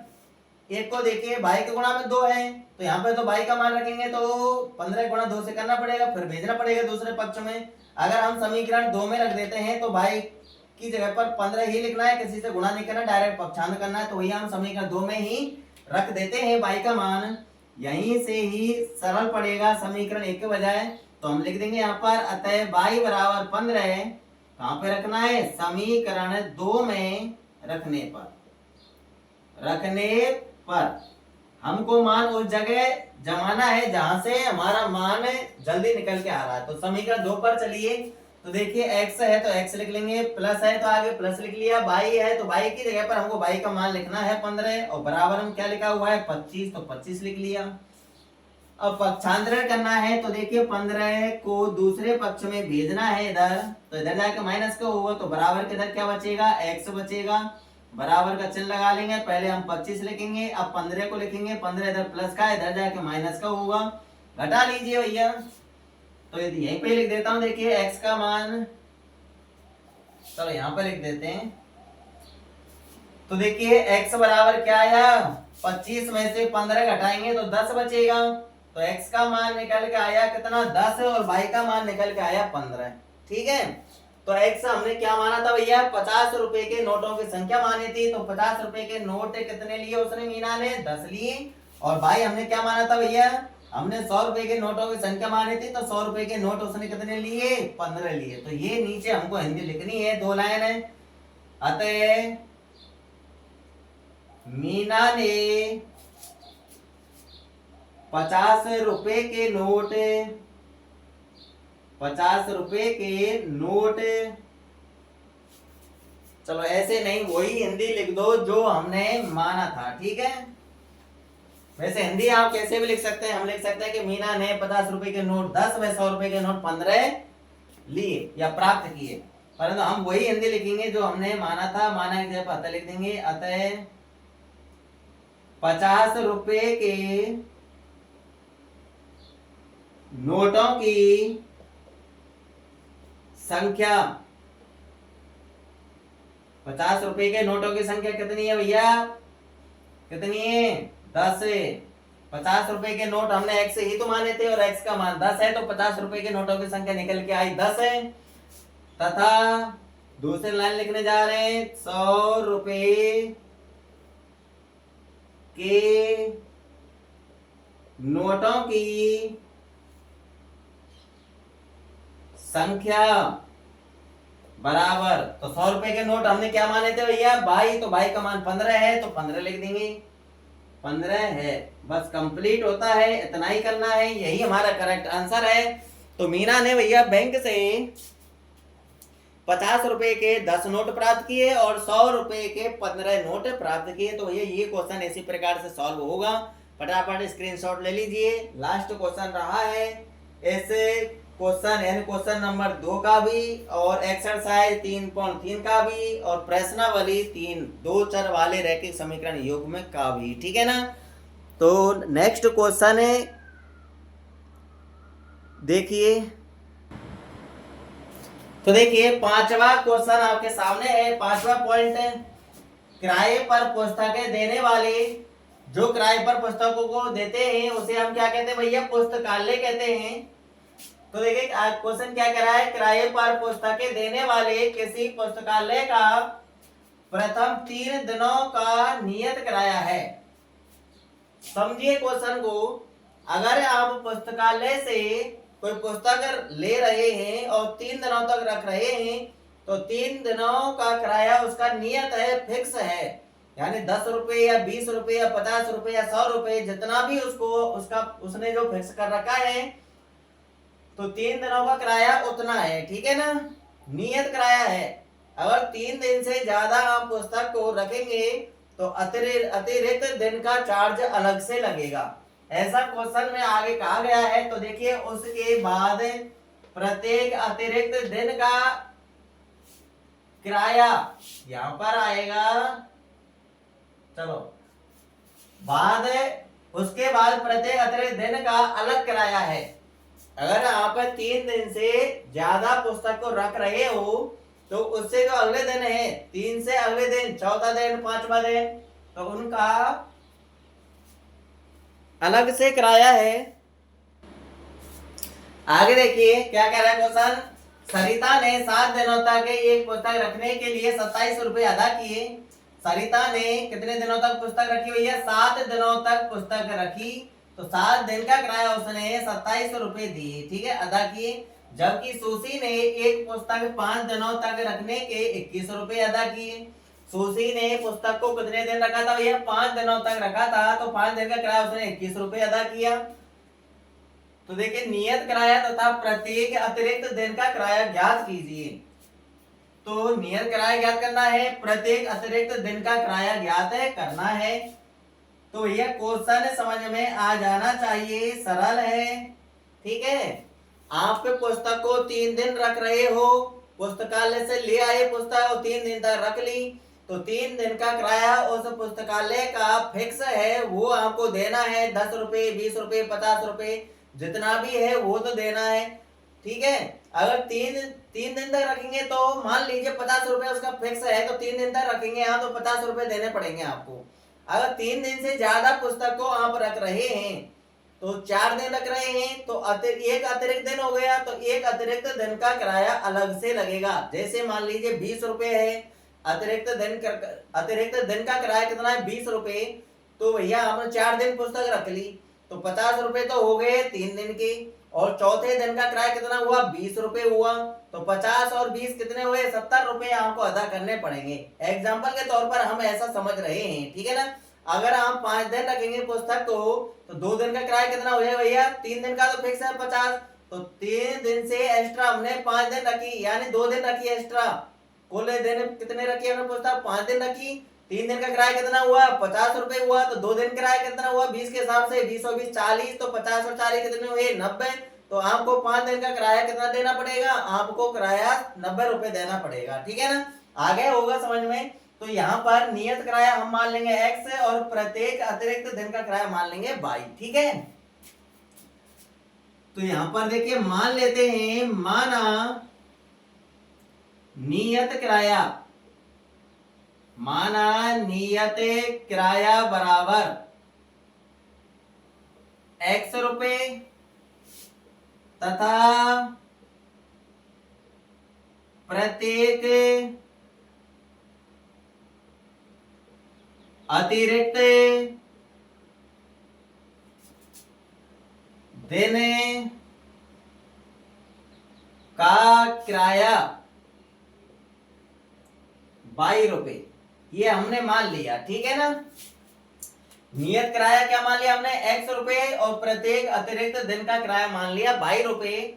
1 को देखिए y के गुणा में 2 है, तो यहाँ पे तो y का मान रखेंगे तो 15 गुणा 2 से करना पड़ेगा, फिर भेजना पड़ेगा दूसरे पक्ष में। अगर हम समीकरण 2 में रख देते हैं तो y की जगह पर 15 ही लिखना है, किसी से गुणा नहीं करना, डायरेक्ट पक्षांतर करना है। तो वही हम समीकरण 2 में ही रख देते हैं y का मान, यहीं से ही सरल पड़ेगा समीकरण 1 के बजाय। तो हम लिख देंगे यहाँ पर, अतः y बराबर 15 कहाँ पे रखना है? समीकरण 2 में रखने पर हमको मान उस जगह जमाना है जहां से हमारा मान जल्दी निकल के आ रहा है। तो समीकरण 2 पर चलिए, तो देखिए x है तो x लिख लेंगे, प्लस है तो आगे प्लस लिख लिया, y है तो y की जगह पर हमको y का मान लिखना है 15, और बराबर हम क्या लिखा हुआ है? 25, तो 25 लिख लिया। अब पक्षांतरण करना है, तो देखिए 15 को दूसरे पक्ष में भेजना है इधर, तो इधर जाके माइनस का होगा, तो बराबर के इधर क्या बचेगा? x बचेगा, बराबर का चिन्ह लगा लेंगे। पहले हम 25 लिखेंगे, अब 15 को लिखेंगे, 15 इधर प्लस का, इधर जाके माइनस का होगा, घटा लीजिए भैया। तो यदि यहीं पे लिख देता हूं, देखिए x का मान, चलो यहाँ पे लिख देते हैं। तो देखिए x बराबर क्या आया? 25 में से 15 घटाएंगे तो 10 बचेगा, तो x का मान निकल के आया कितना? 10, और y का मान निकल के आया 15। ठीक है, तो x हमने क्या माना था भैया? 50 रुपए के नोटों की संख्या मानी थी। तो 50 रुपए के नोट कितने लिए उसने? मीना ने 10 लिए। और भाई हमने क्या माना था भैया? हमने 100 रुपए के नोटों की संख्या मानी थी, तो 100 रुपए के नोट उसने कितने लिए? 15 लिए। तो ये नीचे हमको हिंदी लिखनी है, 2 लाइन है। अतः मीना ने 50 रुपए के नोट, 50 रुपए के नोट, चलो ऐसे नहीं, वही हिंदी लिख दो जो हमने माना था, ठीक है। वैसे हिंदी आप कैसे भी लिख सकते हैं, हम लिख सकते हैं कि मीना ने 50 रुपए के नोट 10 व 100 रुपए के नोट 15 लिए या प्राप्त किए, परंतु हम वही हिंदी लिखेंगे जो हमने माना था। माना की जगह अतः लिख देंगे, अतः 50 रुपए के नोटों की संख्या, 50 रुपए के नोटों की संख्या कितनी है भैया? कितनी है? 10 है। 50 रुपए के नोट हमने x ही तो माने थे, और x का मान 10 है, तो 50 रुपए के नोटों की संख्या निकल के आई 10 है। तथा दूसरी लाइन लिखने जा रहे हैं, 100 रुपए के नोटों की संख्या बराबर, तो 100 रुपए के नोट हमने क्या माने थे भैया, बाई, तो बाई का मान 15 है, तो 15 लिख देंगे, 15 है। बस कंप्लीट होता है, इतना ही करना है, यही हमारा करेक्ट आंसर है। तो मीना ने भैया बैंक से 50 रुपए के 10 नोट प्राप्त किए और 100 रुपए के 15 नोट प्राप्त किए। तो भैया ये क्वेश्चन इसी प्रकार से सॉल्व होगा। फटाफट स्क्रीनशॉट ले लीजिए। लास्ट क्वेश्चन रहा है ऐसे क्वेश्चन यानी क्वेश्चन नंबर 2 का भी और एक्सरसाइज 3.3 का भी और प्रश्नावली 3 दो चर वाले रैखिक समीकरण युग्म का भी, ठीक है ना। तो नेक्स्ट क्वेश्चन है, देखिए, तो देखिए पांचवा क्वेश्चन आपके सामने है। पांचवा पॉइंट है, किराए पर पुस्तकें देने वाले, जो किराए पर पुस्तकों को देते हैं उसे हम क्या कहते हैं भैया, पुस्तकालय कहते हैं। तो देखिए क्वेश्चन क्या कह रहा है, किराए पर पुस्तकें देने वाले किसी पुस्तकालय का प्रथम 3 दिनों का नियत किराया है। समझिए क्वेश्चन को, अगर आप पुस्तकालय से कोई पुस्तक ले रहे हैं और 3 दिनों तक रख रहे हैं, तो 3 दिनों का किराया उसका नियत है, फिक्स है, यानी 10 रुपए या 20 रुपए या 50 रुपए या 100 रुपए, जितना भी उसको उसका उसने जो फिक्स कर रखा है, तो 3 दिनों का किराया उतना है, ठीक है ना, नियत किराया है। अगर 3 दिन से ज्यादा आप पुस्तक को रखेंगे तो अतिरिक्त दिन का चार्ज अलग से लगेगा। ऐसा क्वेश्चन में आगे कहा गया है। तो देखिए उसके बाद प्रत्येक अतिरिक्त दिन का किराया यहां पर आएगा, चलो, बाद उसके बाद प्रत्येक अतिरिक्त दिन का अलग किराया है। अगर आप 3 दिन से ज्यादा पुस्तक को रख रहे हो तो उससे जो अगले दिन है, 3 से अगले दिन, चौथा दिन, 5वां दिन, तो उनका अलग से किराया है। आगे देखिए क्या कह रहा है क्वेश्चन, सरिता ने 7 दिनों तक एक पुस्तक रखने के लिए 27 रुपए अदा किए। सरिता ने कितने दिनों तक पुस्तक रखी भैया, 7 दिनों तक पुस्तक रखी, तो 7 दिन का किराया उसने 27 रुपए दिए, ठीक है, अदा किए। जबकि सुशी ने एक पुस्तक 5 दिनों तक रखने के 21 रुपए अदा किए। सुशी ने पुस्तक को कितने दिन रखा था भैया, 5 दिनों तक रखा था, तो 5 दिन का किराया उसने 21 रुपए अदा किया। तो देखिए नियत किराया तथा प्रत्येक अतिरिक्त दिन का किराया ज्ञात कीजिए। तो नियत किराया ज्ञात करना है, प्रत्येक अतिरिक्त दिन का किराया ज्ञात है करना है। तो भैया क्वेश्चन समझ में आ जाना चाहिए, सरल है, ठीक है। आप पुस्तक को 3 दिन रख रहे हो, पुस्तकालय से ले आए पुस्तक और 3 दिन तक रख ली, तो 3 दिन का किराया उस पुस्तकालय का फिक्स है, वो आपको देना है, 10 रुपए, 20 रुपए, 50 रुपए, जितना भी है वो तो देना है, ठीक है। अगर तीन दिन तक रखेंगे तो मान लीजिए 50 रुपए उसका फिक्स है, तो 3 दिन तक रखेंगे आप तो 50 रुपए देने पड़ेंगे आपको। अगर 3 दिन से ज्यादा पुस्तक को आप रख रहे हैं, तो 4 दिन रख रहे हैं, तो एक अतिरिक्त दिन हो गया, तो एक अतिरिक्त दिन का किराया अलग से लगेगा। जैसे मान लीजिए 20 रुपए है, अतिरिक्त दिन का किराया कितना है, 20 रुपए, तो भैया हमने 4 दिन पुस्तक रख ली, तो 50 रुपए तो हो गए 3 दिन के, और चौथे दिन का किराया कितना हुआ, 20 रुपए हुआ, तो 50 और 20 कितने हुए, 70 रुपए आपको अदा करने पड़ेंगे। एग्जाम्पल के तौर पर हम ऐसा समझ रहे हैं, ठीक है ना। अगर आप 5 दिन रखेंगे पुस्तक को, तो 2 दिन का किराया कितना हो जाएगा भैया, 3 दिन का तो फिक्स है 50, तो 3 दिन से एक्स्ट्रा हमने 5 दिन रखी, यानी 2 दिन रखी एक्स्ट्रा। कुल दिन कितने रखी हमने पुस्तक, 5 दिन रखी, 3 दिन का किराया कितना हुआ, 50 रुपए हुआ, तो 2 दिन किराया कितना हुआ, 20 के हिसाब से, 20 और 20 40, तो 50 और 40 कितने हुए, 90, तो आपको 5 दिन का किराया कितना देना पड़ेगा, आपको किराया 90 रुपए देना पड़ेगा, ठीक है ना। आगे होगा समझ में। तो यहाँ पर नियत किराया हम मान लेंगे x और प्रत्येक अतिरिक्त दिन का किराया मान लेंगे y, ठीक है। तो यहाँ पर देखिए मान लेते हैं, माना नियत किराया, माना नियत किराया बराबर x रुपए तथा प्रत्येक अतिरिक्त दिन का किराया ₹22, ये हमने मान लिया, ठीक है ना। नियत किराया क्या मान लिया हमने, ₹X, और प्रत्येक अतिरिक्त दिन का किराया मान लिया ₹22।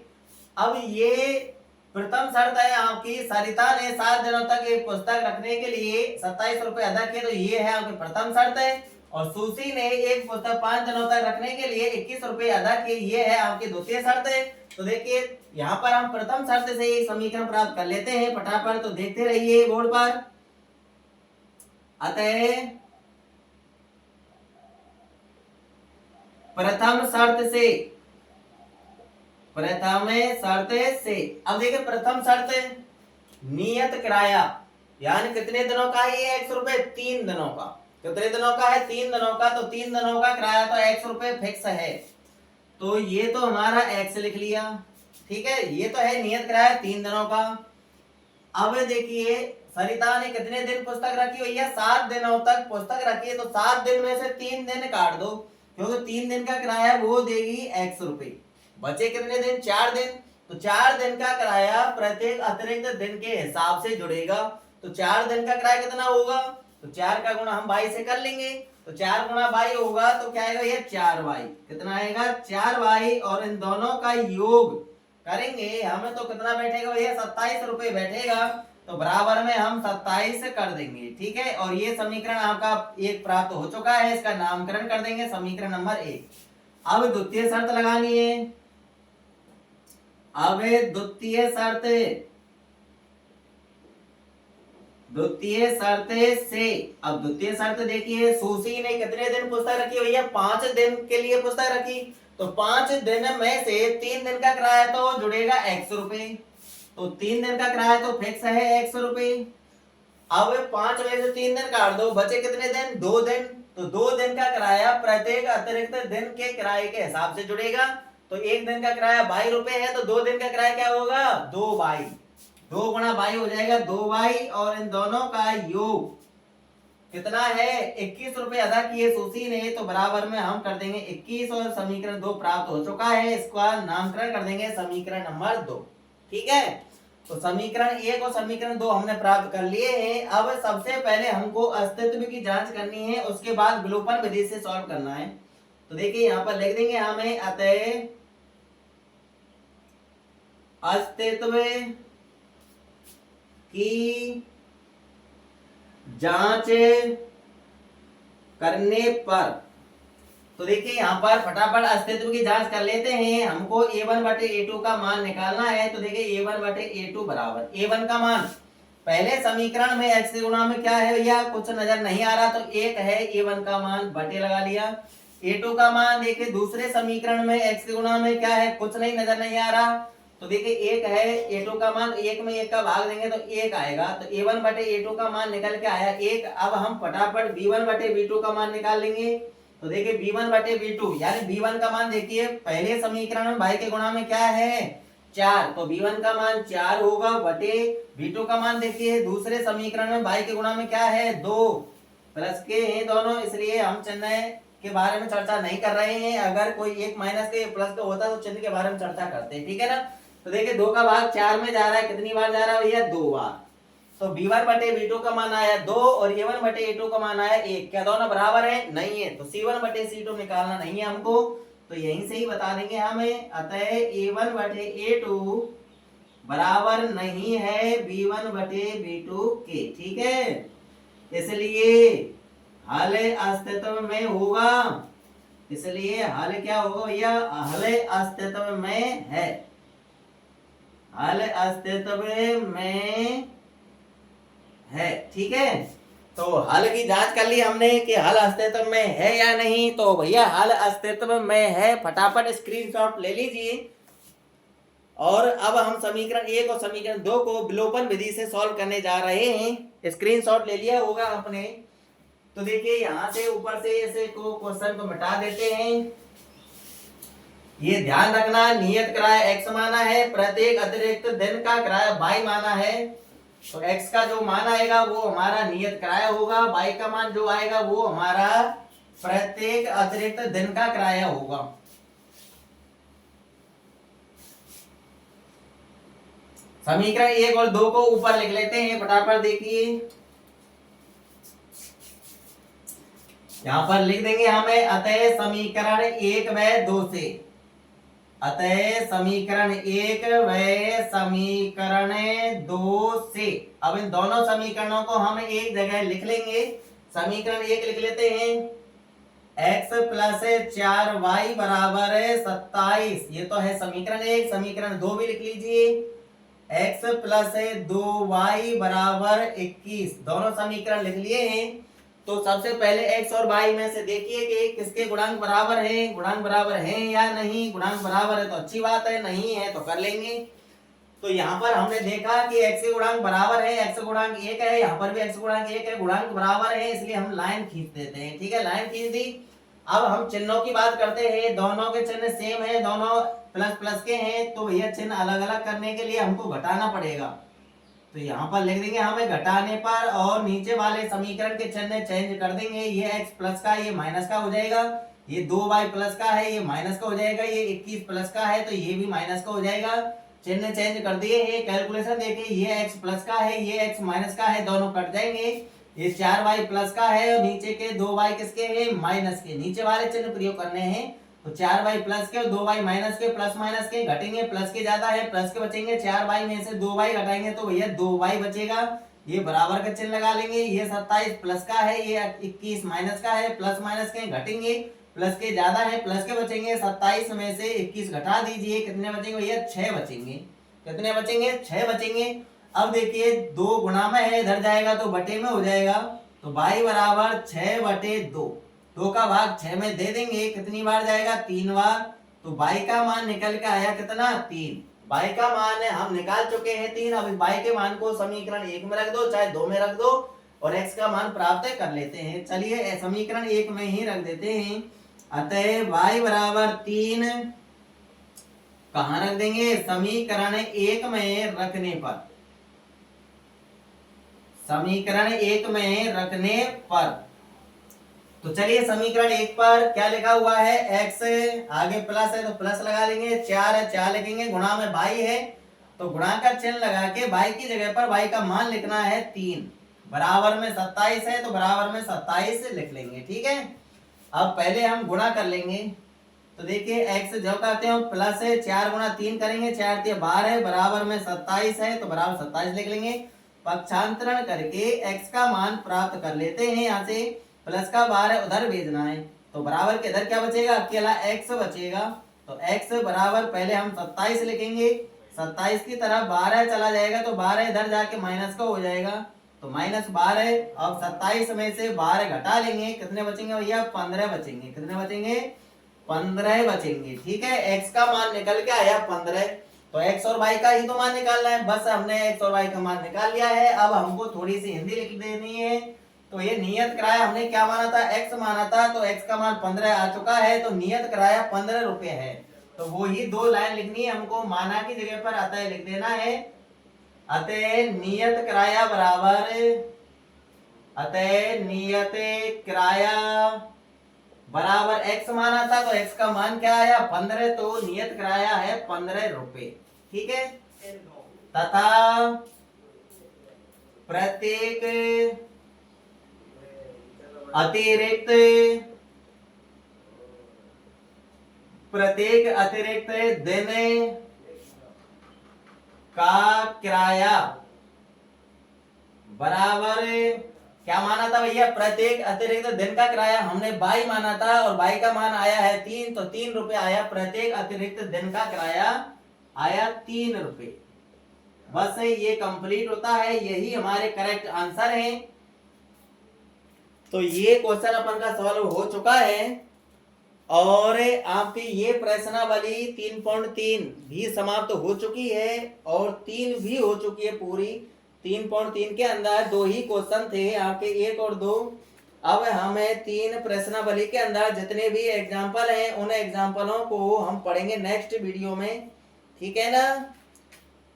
अब ये प्रथम शर्त है आपकी, सरिता ने 7 दिनों तक एक पुस्तक रखने के लिए ₹27 अदा किए, तो ये है आपकी प्रथम शर्त है। और सुशी ने एक पुस्तक 5 दिनों तक रखने के लिए ₹21 अदा किए, ये है आपकी द्वितीय शर्त है। तो देखिए यहाँ पर हम प्रथम शर्त से एक समीकरण प्राप्त कर लेते हैं फटाफट, तो देखते रहिए बोर्ड पर। अतः प्रथम शर्त से अब देखिए प्रथम शर्त नियत किराया, यानी कितने दिनों का है ये ₹X, 3 दिनों का। कितने दिनों का है, 3 दिनों का। तो 3 दिनों का किराया तो ₹X फिक्स है, तो ये तो हमारा X लिख लिया, ठीक है। ये तो है नियत किराया 3 दिनों का। अब देखिए सरिता ने कितने दिन पुस्तक रखी हुई है, 7 दिनों तक पुस्तक रखी है, तो 7 दिन में से 3 दिन काट दो, क्योंकि 3 दिन का किराया वो देगी ₹X। बचे कितने दिन, 4 दिन। तो 4 दिन का किराया प्रत्येक अतिरिक्त दिन के हिसाब से जुड़ेगा। तो 4 दिन का किराया कितना होगा, तो 4 का गुणा हम 22 से कर लेंगे, तो 4 गुणा 22 होगा तो क्या आएगा ये 4y। कितना आएगा 4y, और इन दोनों का योग करेंगे हमें तो कितना बैठेगा भैया, ₹27 बैठेगा। तो बराबर में हम 27 कर देंगे, ठीक है। और ये समीकरण आपका एक प्राप्त हो चुका है, इसका नामकरण कर देंगे समीकरण नंबर 1। अब द्वितीय शर्त लगानी है। अब द्वितीय शर्त से, अब द्वितीय शर्त देखिए, सुशी ने कितने दिन पुस्तक रखी भैया, 5 दिन के लिए पुस्तक रखी। तो 5 दिन में से 3 दिन का किराया तो जुड़ेगा ₹X, तो 3 दिन का किराया तो फिक्स है ₹X। अब 5 में से 3 दिन काट दो, बचे कितने दिन, 2 दिन। तो 2 दिन का किराया प्रत्येक अतिरिक्त दिन के किराए के हिसाब से जुड़ेगा। तो 1 दिन का किराया ₹22 है, तो 2 दिन का किराया क्या होगा, 2y। 2 गुणा 22 हो जाएगा 2y, और इन दोनों का योग कितना है, ₹21 अदा किए सुशी ने, तो बराबर में हम कर देंगे 21, और समीकरण 2 प्राप्त हो चुका है। इसका नामकरण कर देंगे समीकरण नंबर 2, ठीक है। तो समीकरण 1 और समीकरण 2 हमने प्राप्त कर लिए हैं। अब सबसे पहले हमको अस्तित्व की जांच करनी है, उसके बाद विलोपन विधि से सॉल्व करना है। तो देखिए यहाँ पर लिख देंगे हमें, अतः अस्तित्व की जांच करने पर, तो देखिए यहाँ पर फटाफट अस्तित्व की जांच कर लेते हैं। हमको a1/a2 का मान निकालना है। तो देखिए a1/a2 बराबर a1 का मान, पहले समीकरण में x के गुणा में क्या है भैया, कुछ नजर नहीं आ रहा, तो 1 है, a1 का मान बटे लगा लिया। a2 का मान देखिए दूसरे समीकरण में x के गुणा में क्या है, कुछ नहीं नजर नहीं आ रहा, तो देखिए 1 है, a2 का मान 1 में 1 का भाग देंगे तो 1 आएगा। तो a1/a2 का मान निकल के आया 1। अब हम फटाफट b1/b2 का मान निकाल लेंगे। तो देखिए b1/b2 यानी b1 का मान देखिए पहले समीकरण में भाई के गुणा में क्या है 4, तो b1 का मान 4 होगा बटे b2 का मान देखिए दूसरे समीकरण में भाई के गुणा में क्या है 2, प्लस के हैं दोनों, इसलिए हम चिन्ह के बारे में चर्चा नहीं कर रहे हैं। अगर कोई एक माइनस के प्लस के होता तो चिन्ह के बारे में चर्चा करते, ठीक है ना। तो देखिए 2 का भाग 4 में जा रहा है, कितनी बार जा रहा है भैया, 2 बार। तो b1/b2 का मान आया 2 और a1/a2 का मान आया 1। क्या दोनों बराबर है, नहीं है, तो c1/c2 निकालना नहीं है हमको, तो यहीं से ही बता देंगे हमें। अतः a1/a2 बराबर नहीं है b1/b2 के, ठीक है। इसलिए हल अस्तित्व में होगा, इसलिए हल क्या होगा भैया, हल अस्तित्व में है, हल अस्तित्व में है, ठीक है। तो हल की जांच कर ली हमने कि हल अस्तित्व में है या नहीं, तो भैया हल अस्तित्व में है, फटाफट स्क्रीनशॉट ले लीजिए। और अब हम समीकरण 1 और समीकरण 2 को विलोपन विधि से सॉल्व करने जा रहे हैं। स्क्रीनशॉट ले लिया होगा आपने। तो देखिए यहां से ऊपर से ऐसे को क्वेश्चन को मिटा देते हैं। ये ध्यान रखना, नियत किराया x माना है, प्रत्येक अतिरिक्त दिन का किराया y माना है। तो x का जो मान आएगा वो हमारा नियत किराया होगा, y का मान जो आएगा वो हमारा प्रत्येक अतिरिक्त दिन का किराया होगा। समीकरण 1 और 2 को ऊपर लिख लेते हैं फटाफट। देखिए यहां पर लिख देंगे हमें, अतः समीकरण 1 व 2 से, अतः समीकरण 1 व समीकरण 2 से। अब इन दोनों समीकरणों को हम एक जगह लिख लेंगे। समीकरण 1 लिख लेते हैं, x प्लस 4y बराबर 27, ये तो है समीकरण 1। समीकरण 2 भी लिख लीजिए, x प्लस 2y बराबर 21। दोनों समीकरण लिख लिए हैं। तो सबसे पहले x और y में से देखिए कि किसके गुणांक बराबर है। गुणांक बराबर है या नहीं? गुणांक बराबर है तो अच्छी बात है, नहीं है तो कर लेंगे। तो यहाँ पर हमने देखा कि x के गुणांक बराबर है, x गुणांक 1 है, यहाँ पर भी x गुणांक 1 है, गुणांक बराबर है, इसलिए हम लाइन खींच देते हैं। ठीक है, लाइन खींच दी। अब हम चिन्हों की बात करते हैं। दोनों के चिन्ह सेम है, दोनों प्लस प्लस के हैं, तो भैया चिन्ह अलग अलग करने के लिए हमको घटाना पड़ेगा। तो यहाँ पर लिख देंगे हमें घटाने पर, और नीचे वाले समीकरण के चिन्ह चेंज कर देंगे। ये x प्लस का ये माइनस का हो जाएगा, ये 2y प्लस का है ये माइनस का हो जाएगा, ये 21 प्लस का है तो ये भी माइनस का हो जाएगा। चिन्ह चेंज कर दिए हैं। कैलकुलेशन देखिए, ये x प्लस का है ये x माइनस का है, दोनों कट जाएंगे। ये 4y प्लस का है और नीचे के 2y किसके हैं? माइनस के। नीचे वाले चिन्ह प्रयोग करने हैं, तो 4y प्लस के और 2y माइनस के, प्लस माइनस के घटेंगे, प्लस के ज्यादा है प्लस के बचेंगे। 4y में से 2y घटाएंगे तो भैया 2y बचेगा, ये बराबर का चिन्ह लगा लेंगे। ये 27 प्लस का है, ये 21 माइनस का है, प्लस माइनस के घटेंगे, प्लस के ज्यादा है प्लस के बचेंगे। 27 में से 21 घटा दीजिए, कितने बचेंगे भैया? 6 बचेंगे। कितने बचेंगे? 6 बचेंगे। अब देखिए 2 गुणा में है, इधर जाएगा तो बटे में हो जाएगा, तो y बराबर 6/2। 2 का भाग 6 में दे देंगे, कितनी बार जाएगा? 3 बार। तो y का मान निकल के आया कितना? 3। y का मान हम निकाल चुके हैं 3। अब इस y के मान को समीकरण 1 में रख दो, चाहे 2 में रख दो, और x का मान प्राप्त कर लेते हैं। चलिए समीकरण 1 में ही रख देते हैं। अतः y बराबर 3 कहाँ रख देंगे? समीकरण 1 में रखने पर, समीकरण 1 में रखने पर। तो चलिए समीकरण 1 पर क्या लिखा हुआ है? x आगे प्लस है तो प्लस लगा लेंगे, 4 है 4 लिखेंगे, गुणा में y है तो गुणा का चिन्ह लगा के y की जगह पर y का मान लिखना है 3। बराबर में 27 है तो बराबर में 27 लिख लेंगे। ठीक है, अब पहले हम गुणा कर लेंगे। तो देखिए x जो कहते हैं प्लस है, 4 गुणा 3 करेंगे, 4 3 12 है, बराबर में 27 है तो बराबर 27 लिख लेंगे। पक्षांतरण करके x का मान प्राप्त कर लेते हैं। यहाँ से प्लस का 12 उधर भेजना है, तो बराबर के इधर क्या बचेगा? अकेला x बचेगा। तो x बराबर पहले हम 27 लिखेंगे, 27 की तरफ 12 चला जाएगा तो 12 इधर जाके माइनस का हो जाएगा, तो -12। अब 27 में से 12 घटा लेंगे, कितने बचेंगे भैया? 15 बचेंगे। कितने बचेंगे? 15 बचेंगे। ठीक है, x का मान निकल के आया 15। तो x और y का ही तो मान निकालना है, बस हमने x और y का मान निकाल लिया है। अब हमको थोड़ी सी हिंदी लिख देनी है। तो ये नियत किराया हमने क्या माना था? x माना था, तो x का मान 15 आ चुका है, तो नियत किराया 15 रुपए है। तो वो ही 2 लाइन लिखनी है हमको, माना की जगह पर अतः लिख देना है। अतः नियत किराया बराबर, अतः नियत किराया बराबर x माना था तो x का मान क्या आया? 15, तो नियत किराया है 15 रुपए। ठीक है, तथा प्रत्येक अतिरिक्त दिन का किराया बराबर क्या माना था भैया? प्रत्येक अतिरिक्त दिन का किराया हमने 22 माना था और 22 का मान आया है 3, तो 3 रुपए आया। प्रत्येक अतिरिक्त दिन का किराया आया 3 रुपए। बस ये कंप्लीट होता है, यही हमारे करेक्ट आंसर है। तो ये क्वेश्चन अपन का सॉल्व हो चुका है, और आपकी ये प्रश्नावली 3.3 भी समाप्त हो चुकी है, और 3 भी हो चुकी है पूरी। 3.3 के अंदर 2 ही क्वेश्चन थे आपके, 1 और 2। अब हमें 3 प्रश्नावली के अंदर जितने भी एग्जाम्पल हैं उन एग्जाम्पलों को हम पढ़ेंगे नेक्स्ट वीडियो में। ठीक है ना?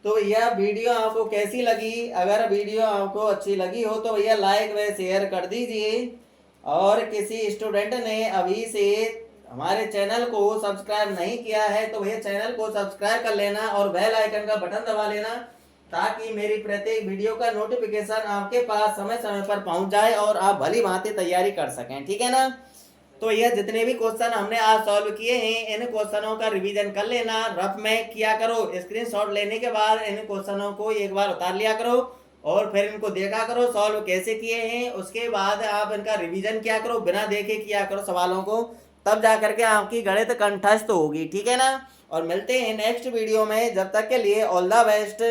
तो भैया वीडियो आपको कैसी लगी? अगर वीडियो आपको अच्छी लगी हो तो भैया लाइक व शेयर कर दीजिए, और किसी स्टूडेंट ने अभी से हमारे चैनल को सब्सक्राइब नहीं किया है तो भैया चैनल को सब्सक्राइब कर लेना और बेल आइकन का बटन दबा लेना, ताकि मेरी प्रत्येक वीडियो का नोटिफिकेशन आपके पास समय समय पर पहुंच जाए और आप भली भांति तैयारी कर सकें। ठीक है ना। तो यह जितने भी क्वेश्चन हमने आज सॉल्व किए हैं, इन क्वेश्चनों का रिवीजन कर लेना, रफ में किया करो। स्क्रीनशॉट लेने के बाद इन क्वेश्चनों को एक बार उतार लिया करो और फिर इनको देखा करो सॉल्व कैसे किए हैं। उसके बाद आप इनका रिवीजन किया करो, बिना देखे किया करो सवालों को, तब जा करके आपकी गणित कंठस्थ होगी। ठीक है ना। और मिलते हैं नेक्स्ट वीडियो में, जब तक के लिए ऑल द बेस्ट।